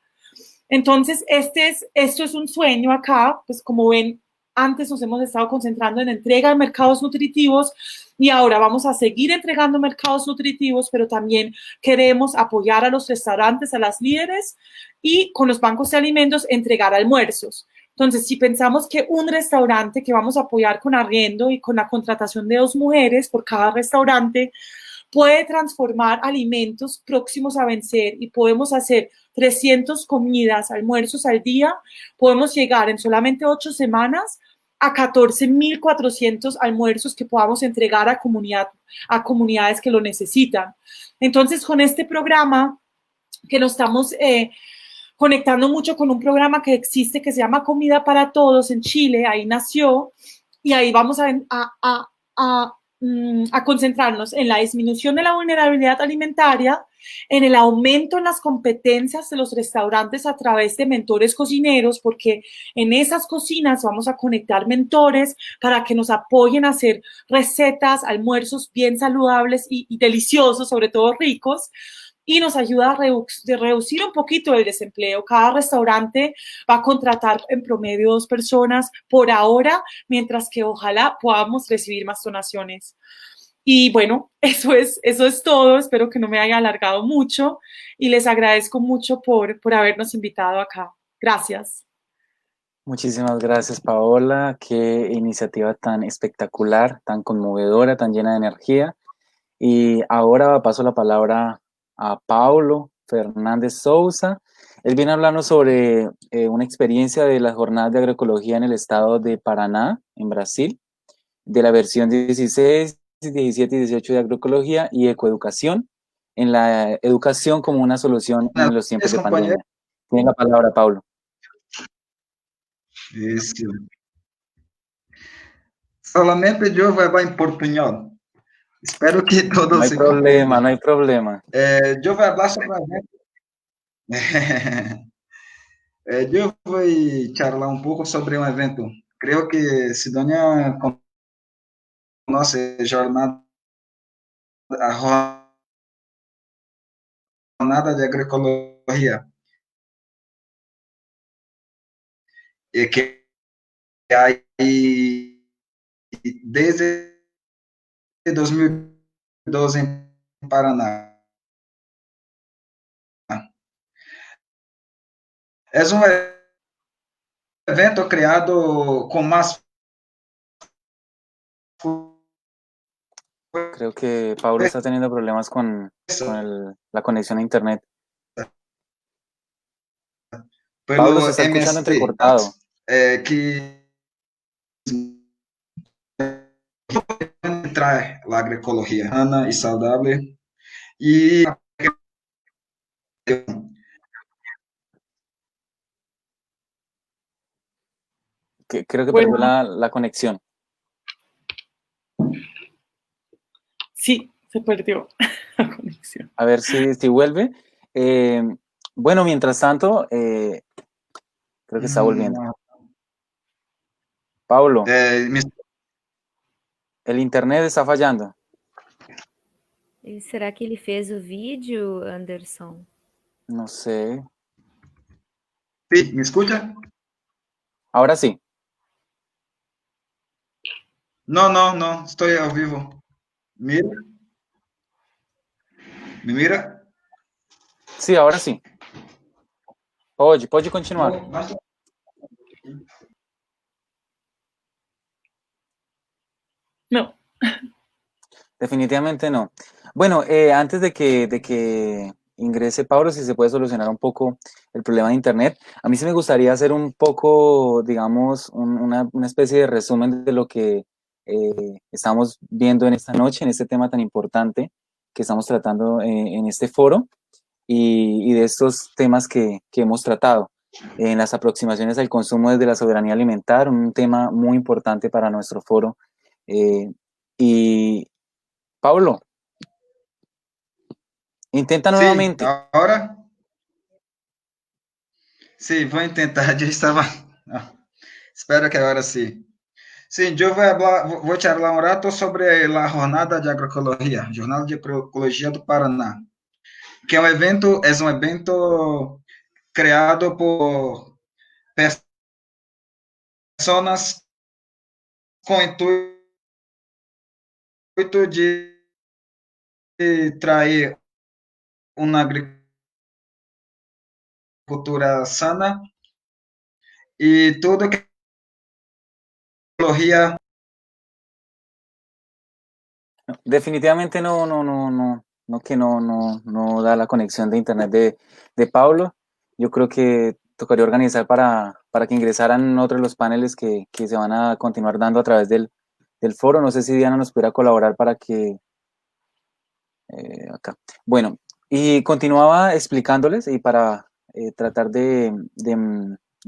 Entonces, esto es un sueño acá, pues como ven, antes nos hemos estado concentrando en entrega de mercados nutritivos y ahora vamos a seguir entregando mercados nutritivos, pero también queremos apoyar a los restaurantes, a las líderes y con los bancos de alimentos entregar almuerzos. Entonces, si pensamos que un restaurante que vamos a apoyar con arriendo y con la contratación de 2 mujeres por cada restaurante, puede transformar alimentos próximos a vencer y podemos hacer 300 comidas, almuerzos al día, podemos llegar en solamente 8 semanas a 14.400 almuerzos que podamos entregar a comunidades que lo necesitan. Entonces, con este programa que nos estamos conectando mucho con un programa que existe que se llama Comida para Todos en Chile, ahí nació, y ahí vamos a concentrarnos en la disminución de la vulnerabilidad alimentaria, en el aumento en las competencias de los restaurantes a través de mentores cocineros, porque en esas cocinas vamos a conectar mentores para que nos apoyen a hacer recetas, almuerzos bien saludables y deliciosos, sobre todo ricos, y nos ayuda a reducir un poquito el desempleo. Cada restaurante va a contratar en promedio 2 personas por ahora, mientras que ojalá podamos recibir más donaciones. Y bueno, eso es todo. Espero que no me haya alargado mucho y les agradezco mucho por habernos invitado acá. Gracias. Muchísimas gracias, Paola. Qué iniciativa tan espectacular, tan conmovedora, tan llena de energía. Y ahora paso la palabra a Paulo Fernández Sousa. Él viene a hablarnos sobre una experiencia de las jornadas de agroecología en el estado de Paraná, en Brasil, de la versión 16, 17 y 18 de agroecología y ecoeducación, en la educación como una solución en los tiempos de pandemia. Tiene la palabra, Paulo. Isso. Solamente eu vou falar em portunhol. Espero que todos No hay se problema, compreendam. no hay problema. Eu vou falar sobre o evento. Eu vou charlar um pouco sobre um evento. Creio que Sidonia conoce a jornada de agroecologia, e que hay desde 2012 em Paraná. É um evento criado com mais. Creo que Paulo está teniendo problemas con la conexión a internet. Paulo se está escuchando entrecortado. Que trae la agroecología sana y saludable y Creo que Bueno. perdió la conexión. Sí, se perdió la conexión. A ver si vuelve. Bueno, mientras tanto, creo que está volviendo. Paulo, el internet está fallando. E será que ele fez o vídeo, Anderson? No sé. Sí, ¿me escucha? Ahora sí. No, estoy ao vivo. Mira. ¿Me mira? Sí, ahora sí. Pode continuar. No. Definitivamente no. Bueno, antes de que ingrese Pablo, si se puede solucionar un poco el problema de internet. A mí sí me gustaría hacer un poco, digamos, una especie de resumen de lo que estamos viendo en esta noche, en este tema tan importante que estamos tratando en este foro y de estos temas que hemos tratado en las aproximaciones al consumo desde la soberanía alimentar, un tema muy importante para nuestro foro. Y Pablo, intenta Sí, nuevamente. ahora sí, voy a intentar. Yo estaba. Ah, espero que ahora sí. Sí, yo voy a charlar un rato sobre la Jornada de Agroecologia, Jornada de Agroecologia do Paraná, que es un evento creado por personas con intuito de traer una agricultura sana y todo que ecología. Definitivamente no da la conexión de internet de Pablo. Yo creo que tocaría organizar para que ingresaran otros de los paneles que se van a continuar dando a través del foro. No sé si Diana nos pudiera colaborar para que acá. Bueno, y continuaba explicándoles y para tratar de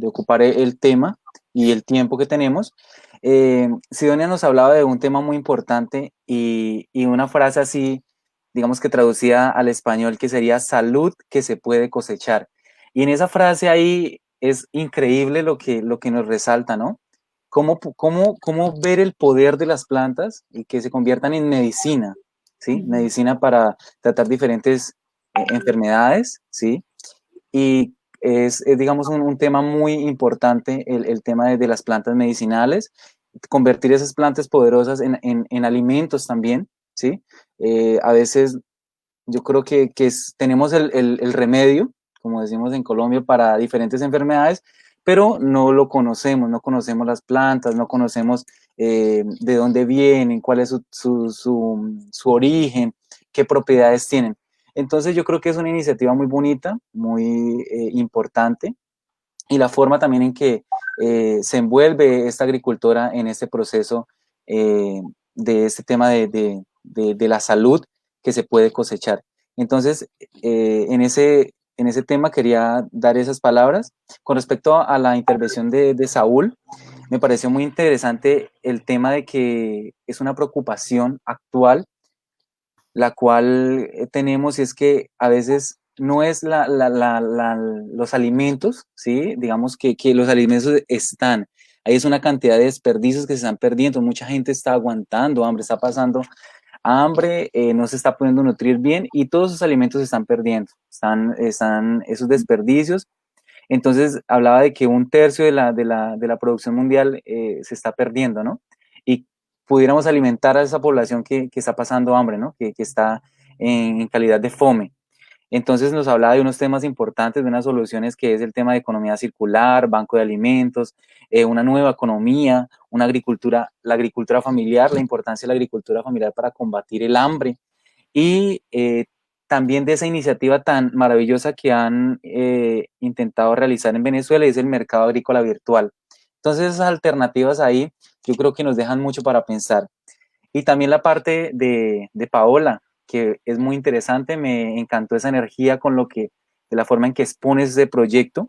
ocupar el tema y el tiempo que tenemos. Sidonia nos hablaba de un tema muy importante y una frase así, digamos que traducida al español, que sería salud que se puede cosechar. Y en esa frase ahí es increíble lo que nos resalta, ¿no? Cómo ver el poder de las plantas y que se conviertan en medicina, ¿sí? Medicina para tratar diferentes enfermedades, ¿sí? Y digamos, un tema muy importante, el tema de las plantas medicinales, convertir esas plantas poderosas en alimentos también, ¿sí? A veces yo creo que tenemos el remedio, como decimos en Colombia, para diferentes enfermedades, pero no lo conocemos, no conocemos las plantas, no conocemos de dónde vienen, cuál es su origen, qué propiedades tienen. Entonces yo creo que es una iniciativa muy bonita, muy importante, y la forma también en que se envuelve esta agricultora en este proceso de este tema de la salud que se puede cosechar. Entonces, en ese tema quería dar esas palabras. Con respecto a la intervención de Saúl, me pareció muy interesante el tema de que es una preocupación actual la cual tenemos y es que a veces no es los alimentos, ¿sí? Digamos que los alimentos están. Ahí es una cantidad de desperdicios que se están perdiendo. Mucha gente está aguantando hambre, está pasando hambre, no se está pudiendo nutrir bien y todos esos alimentos se están perdiendo. Están esos desperdicios. Entonces hablaba de que un tercio de la producción mundial se está perdiendo, ¿no? Y pudiéramos alimentar a esa población que está pasando hambre, ¿no? Que está en calidad de fome. Entonces nos hablaba de unos temas importantes, de unas soluciones que es el tema de economía circular, banco de alimentos, una nueva economía, una agricultura, la agricultura familiar, la importancia de la agricultura familiar para combatir el hambre y también de esa iniciativa tan maravillosa que han intentado realizar en Venezuela, es el mercado agrícola virtual. Entonces esas alternativas ahí yo creo que nos dejan mucho para pensar. Y también la parte de Paola, que es muy interesante, me encantó esa energía con lo que, de la forma en que expones ese proyecto.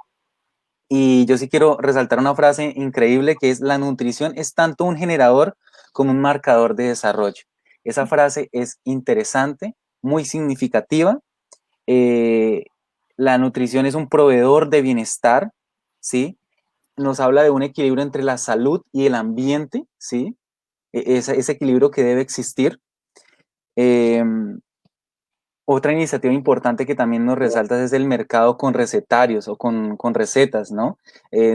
Y yo sí quiero resaltar una frase increíble que es: la nutrición es tanto un generador como un marcador de desarrollo. Esa frase es interesante, muy significativa. Eh, la nutrición es un proveedor de bienestar, ¿sí? Nos habla de un equilibrio entre la salud y el ambiente, ¿sí? Ese equilibrio que debe existir. Eh, Otra iniciativa importante que también nos resaltas es el mercado con recetarios o con recetas, ¿no?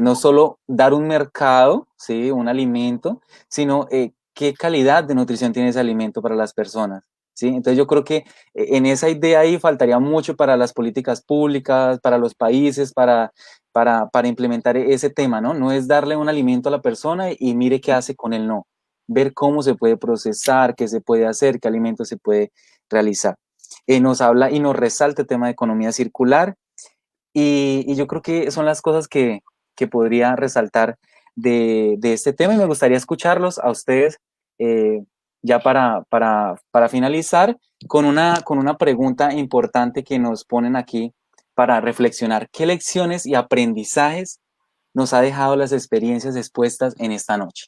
No solo dar un mercado, ¿sí? Un alimento, sino qué calidad de nutrición tiene ese alimento para las personas, ¿sí? Entonces yo creo que en esa idea ahí faltaría mucho para las políticas públicas, para los países, para implementar ese tema, ¿no? No es darle un alimento a la persona y mire qué hace con él, no. Ver cómo se puede procesar, qué se puede hacer, qué alimento se puede realizar. nos habla y nos resalta el tema de economía circular y yo creo que son las cosas que podría resaltar de este tema y me gustaría escucharlos a ustedes ya para finalizar con una pregunta importante que nos ponen aquí para reflexionar. ¿Qué lecciones y aprendizajes nos ha dejado las experiencias expuestas en esta noche?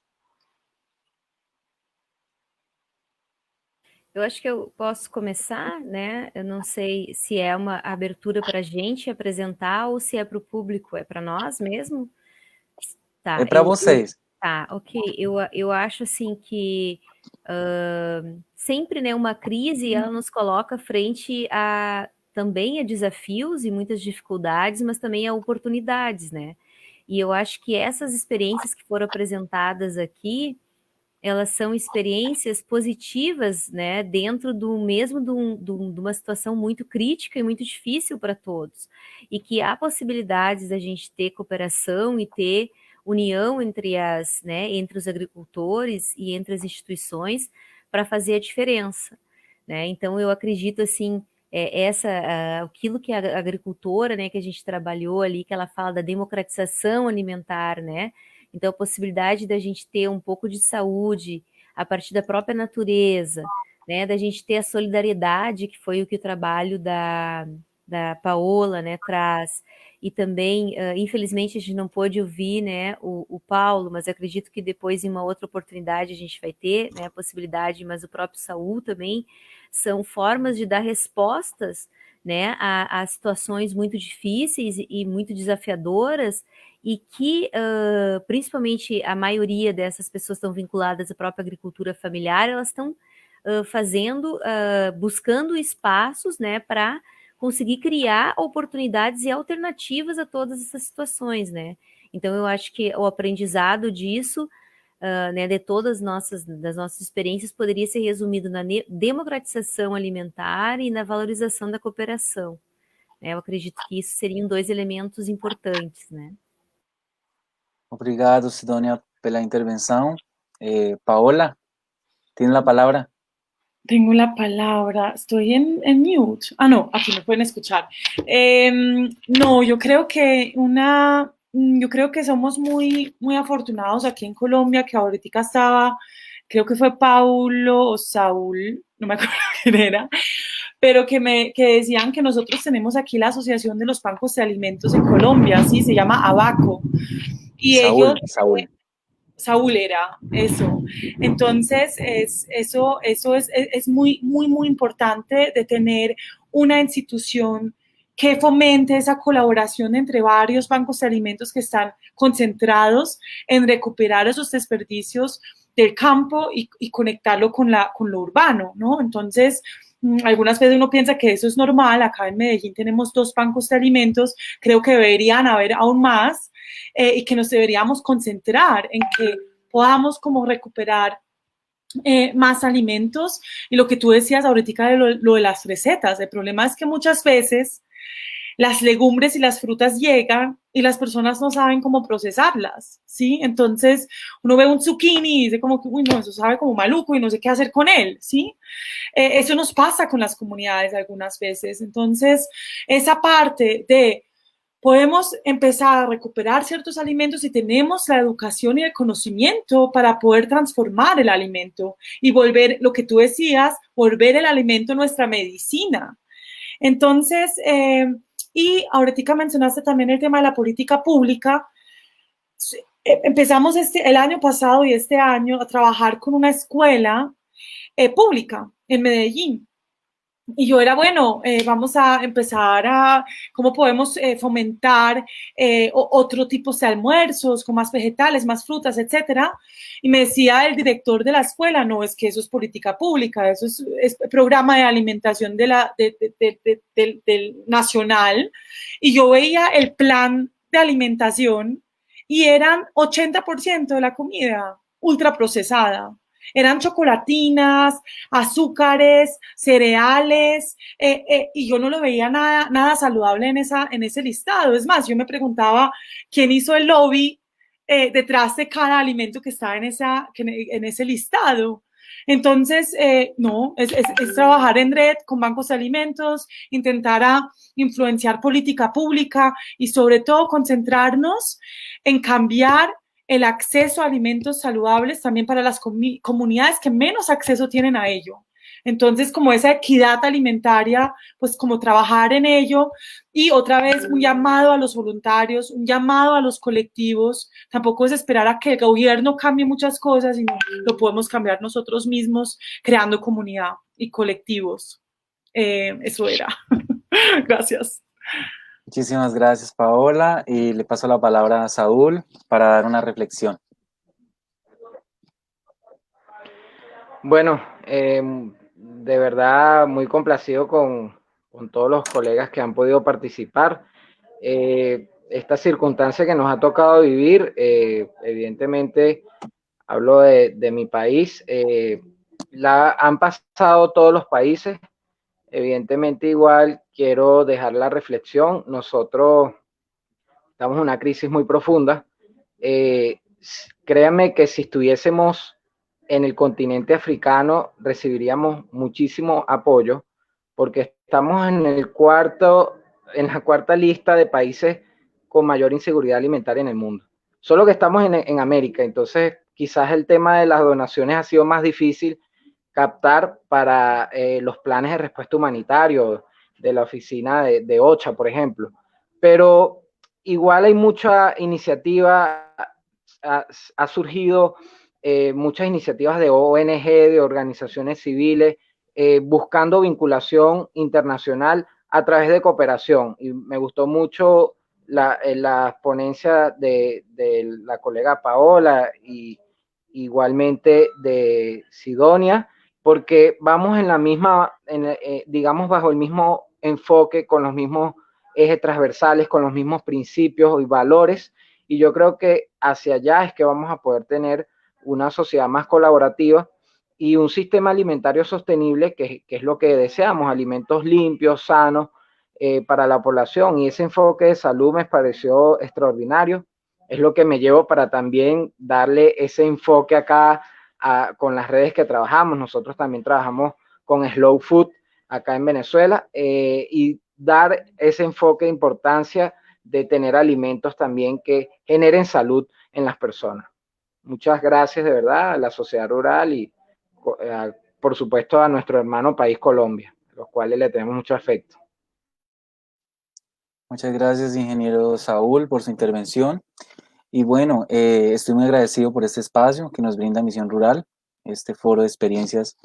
Eu acho que eu posso começar, né? Eu não sei se é uma abertura para a gente apresentar ou se é para o público, é para nós mesmo? Tá, É para vocês. Tá, ok. Eu acho assim que sempre, né, uma crise ela nos coloca frente também a desafios e muitas dificuldades, mas também a oportunidades, né? E eu acho que essas experiências que foram apresentadas aqui, elas são experiências positivas, né, dentro do mesmo de uma situação muito crítica e muito difícil para todos. E que há possibilidades da gente ter cooperação e ter união entre os agricultores e entre as instituições para fazer a diferença, né? Então eu acredito assim, aquilo que a agricultora, né, que a gente trabalhou ali, que ela fala da democratização alimentar, né? Então, a possibilidade da gente ter um pouco de saúde a partir da própria natureza, né? Da gente ter a solidariedade, que foi o que o trabalho da Paola, né, traz. E também, infelizmente, a gente não pôde ouvir, né, o Paulo, mas acredito que depois, em uma outra oportunidade, a gente vai ter, né, a possibilidade, mas o próprio Saúl também, são formas de dar respostas, né, a situações muito difíceis e muito desafiadoras, e que, principalmente, a maioria dessas pessoas estão vinculadas à própria agricultura familiar, elas estão buscando espaços, né, para conseguir criar oportunidades e alternativas a todas essas situações, né? Então, eu acho que o aprendizado disso, né, de todas das nossas experiências, poderia ser resumido na democratização alimentar e na valorização da cooperação. Eu acredito que isso seriam dois elementos importantes, né? Obrigado, Sidonia, pela intervenção. Paola, ¿tiene la palabra? Tengo la palabra, estoy en mute. Ah, no, aquí me pueden escuchar. No, yo creo que somos muy, muy afortunados aquí en Colombia, que ahorita estaba, creo que fue Paulo o Saúl, no me acuerdo quién era, pero que decían que nosotros tenemos aquí la Asociación de los Bancos de Alimentos en Colombia, ¿sí? Se llama ABACO. Y Saúl era eso. Entonces, eso es muy, muy, muy importante de tener una institución que fomente esa colaboración entre varios bancos de alimentos que están concentrados en recuperar esos desperdicios del campo y conectarlo con lo urbano, ¿no? Entonces, algunas veces uno piensa que eso es normal. Acá en Medellín tenemos 2 bancos de alimentos, creo que deberían haber aún más, y que nos deberíamos concentrar en que podamos como recuperar más alimentos. Y lo que tú decías ahorita de lo de las recetas, el problema es que muchas veces las legumbres y las frutas llegan y las personas no saben cómo procesarlas, ¿sí? Entonces, uno ve un zucchini y dice como que, uy, no, eso sabe como maluco y no sé qué hacer con él, ¿sí? Eso nos pasa con las comunidades algunas veces. Entonces, esa parte de podemos empezar a recuperar ciertos alimentos si tenemos la educación y el conocimiento para poder transformar el alimento y volver, lo que tú decías, volver el alimento nuestra medicina. Entonces, y ahorita mencionaste también el tema de la política pública. Empezamos el año pasado y este año a trabajar con una escuela pública en Medellín. Y yo era, bueno, vamos a empezar cómo podemos fomentar otro tipo de almuerzos con más vegetales, más frutas, etcétera. Y me decía el director de la escuela, no, es que eso es política pública, eso es programa de alimentación del nacional. Y yo veía el plan de alimentación y eran 80% de la comida ultraprocesada. Eran chocolatinas, azúcares, cereales, y yo no lo veía nada saludable en ese listado. Es más, yo me preguntaba quién hizo el lobby detrás de cada alimento que está en ese listado. Entonces, no, es trabajar en red con bancos de alimentos, intentar influenciar política pública y sobre todo concentrarnos en cambiar el acceso a alimentos saludables también para las comunidades que menos acceso tienen a ello. Entonces, como esa equidad alimentaria, pues como trabajar en ello y otra vez un llamado a los voluntarios, un llamado a los colectivos. Tampoco es esperar a que el gobierno cambie muchas cosas, sino lo podemos cambiar nosotros mismos creando comunidad y colectivos. Eso era. Gracias. Muchísimas gracias, Paola, y le paso la palabra a Saúl para dar una reflexión. Bueno, de verdad muy complacido con todos los colegas que han podido participar. Esta circunstancia que nos ha tocado vivir, evidentemente, hablo de mi país, la han pasado todos los países. Evidentemente, igual quiero dejar la reflexión. Nosotros estamos en una crisis muy profunda. Créanme que si estuviésemos en el continente africano recibiríamos muchísimo apoyo porque estamos en la cuarta lista de países con mayor inseguridad alimentaria en el mundo. Solo que estamos en América, entonces quizás el tema de las donaciones ha sido más difícil captar para los planes de respuesta humanitario de la oficina de OCHA, por ejemplo. Pero igual hay mucha iniciativa, ha surgido muchas iniciativas de ONG, de organizaciones civiles, buscando vinculación internacional a través de cooperación. Y me gustó mucho la ponencia de la colega Paola y igualmente de Sidonia, porque vamos en la misma, digamos, bajo el mismo enfoque, con los mismos ejes transversales, con los mismos principios y valores, y yo creo que hacia allá es que vamos a poder tener una sociedad más colaborativa y un sistema alimentario sostenible, que es lo que deseamos, alimentos limpios, sanos, para la población, y ese enfoque de salud me pareció extraordinario. Es lo que me llevo para también darle ese enfoque acá con las redes que trabajamos. Nosotros también trabajamos con Slow Food acá en Venezuela, y dar ese enfoque de importancia de tener alimentos también que generen salud en las personas. Muchas gracias de verdad a la sociedad rural y por supuesto a nuestro hermano país Colombia, a los cuales le tenemos mucho afecto. Muchas gracias, ingeniero Saúl, por su intervención. Y bueno, estoy muy agradecido por este espacio que nos brinda Misión Rural, este foro de experiencias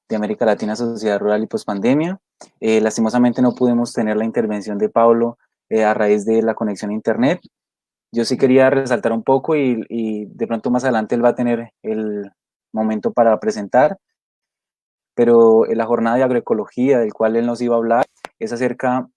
de América Latina, sociedad rural y pospandemia. Lastimosamente no pudimos tener la intervención de Pablo a raíz de la conexión a Internet. Yo sí quería resaltar un poco y de pronto más adelante él va a tener el momento para presentar, pero la jornada de agroecología del cual él nos iba a hablar es acerca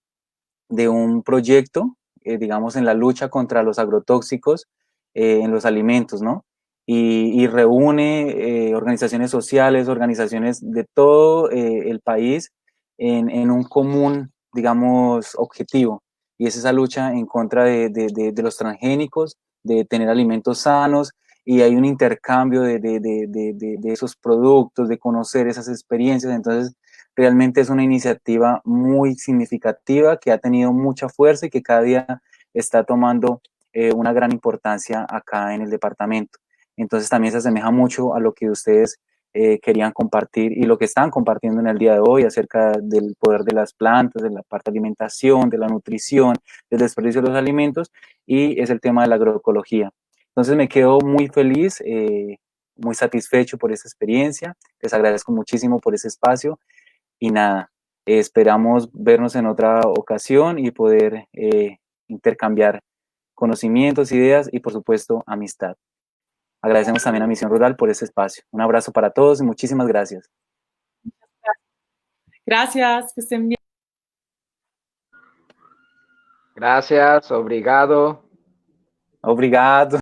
de un proyecto, digamos, en la lucha contra los agrotóxicos en los alimentos, ¿no? Y reúne organizaciones sociales, organizaciones de todo el país en un común, digamos, objetivo, y es esa lucha en contra de los transgénicos, de tener alimentos sanos, y hay un intercambio de esos productos, de conocer esas experiencias. Entonces realmente es una iniciativa muy significativa que ha tenido mucha fuerza y que cada día está tomando una gran importancia acá en el departamento. Entonces también se asemeja mucho a lo que ustedes querían compartir y lo que están compartiendo en el día de hoy acerca del poder de las plantas, de la parte de alimentación, de la nutrición, del desperdicio de los alimentos, y es el tema de la agroecología. Entonces me quedo muy feliz, muy satisfecho por esta experiencia. Les agradezco muchísimo por ese espacio y nada, esperamos vernos en otra ocasión y poder intercambiar conocimientos, ideas y por supuesto amistad. Agradecemos también a Misión Rural por ese espacio. Un abrazo para todos y muchísimas gracias. Gracias, que estén bien. Gracias, obrigado. Obrigado.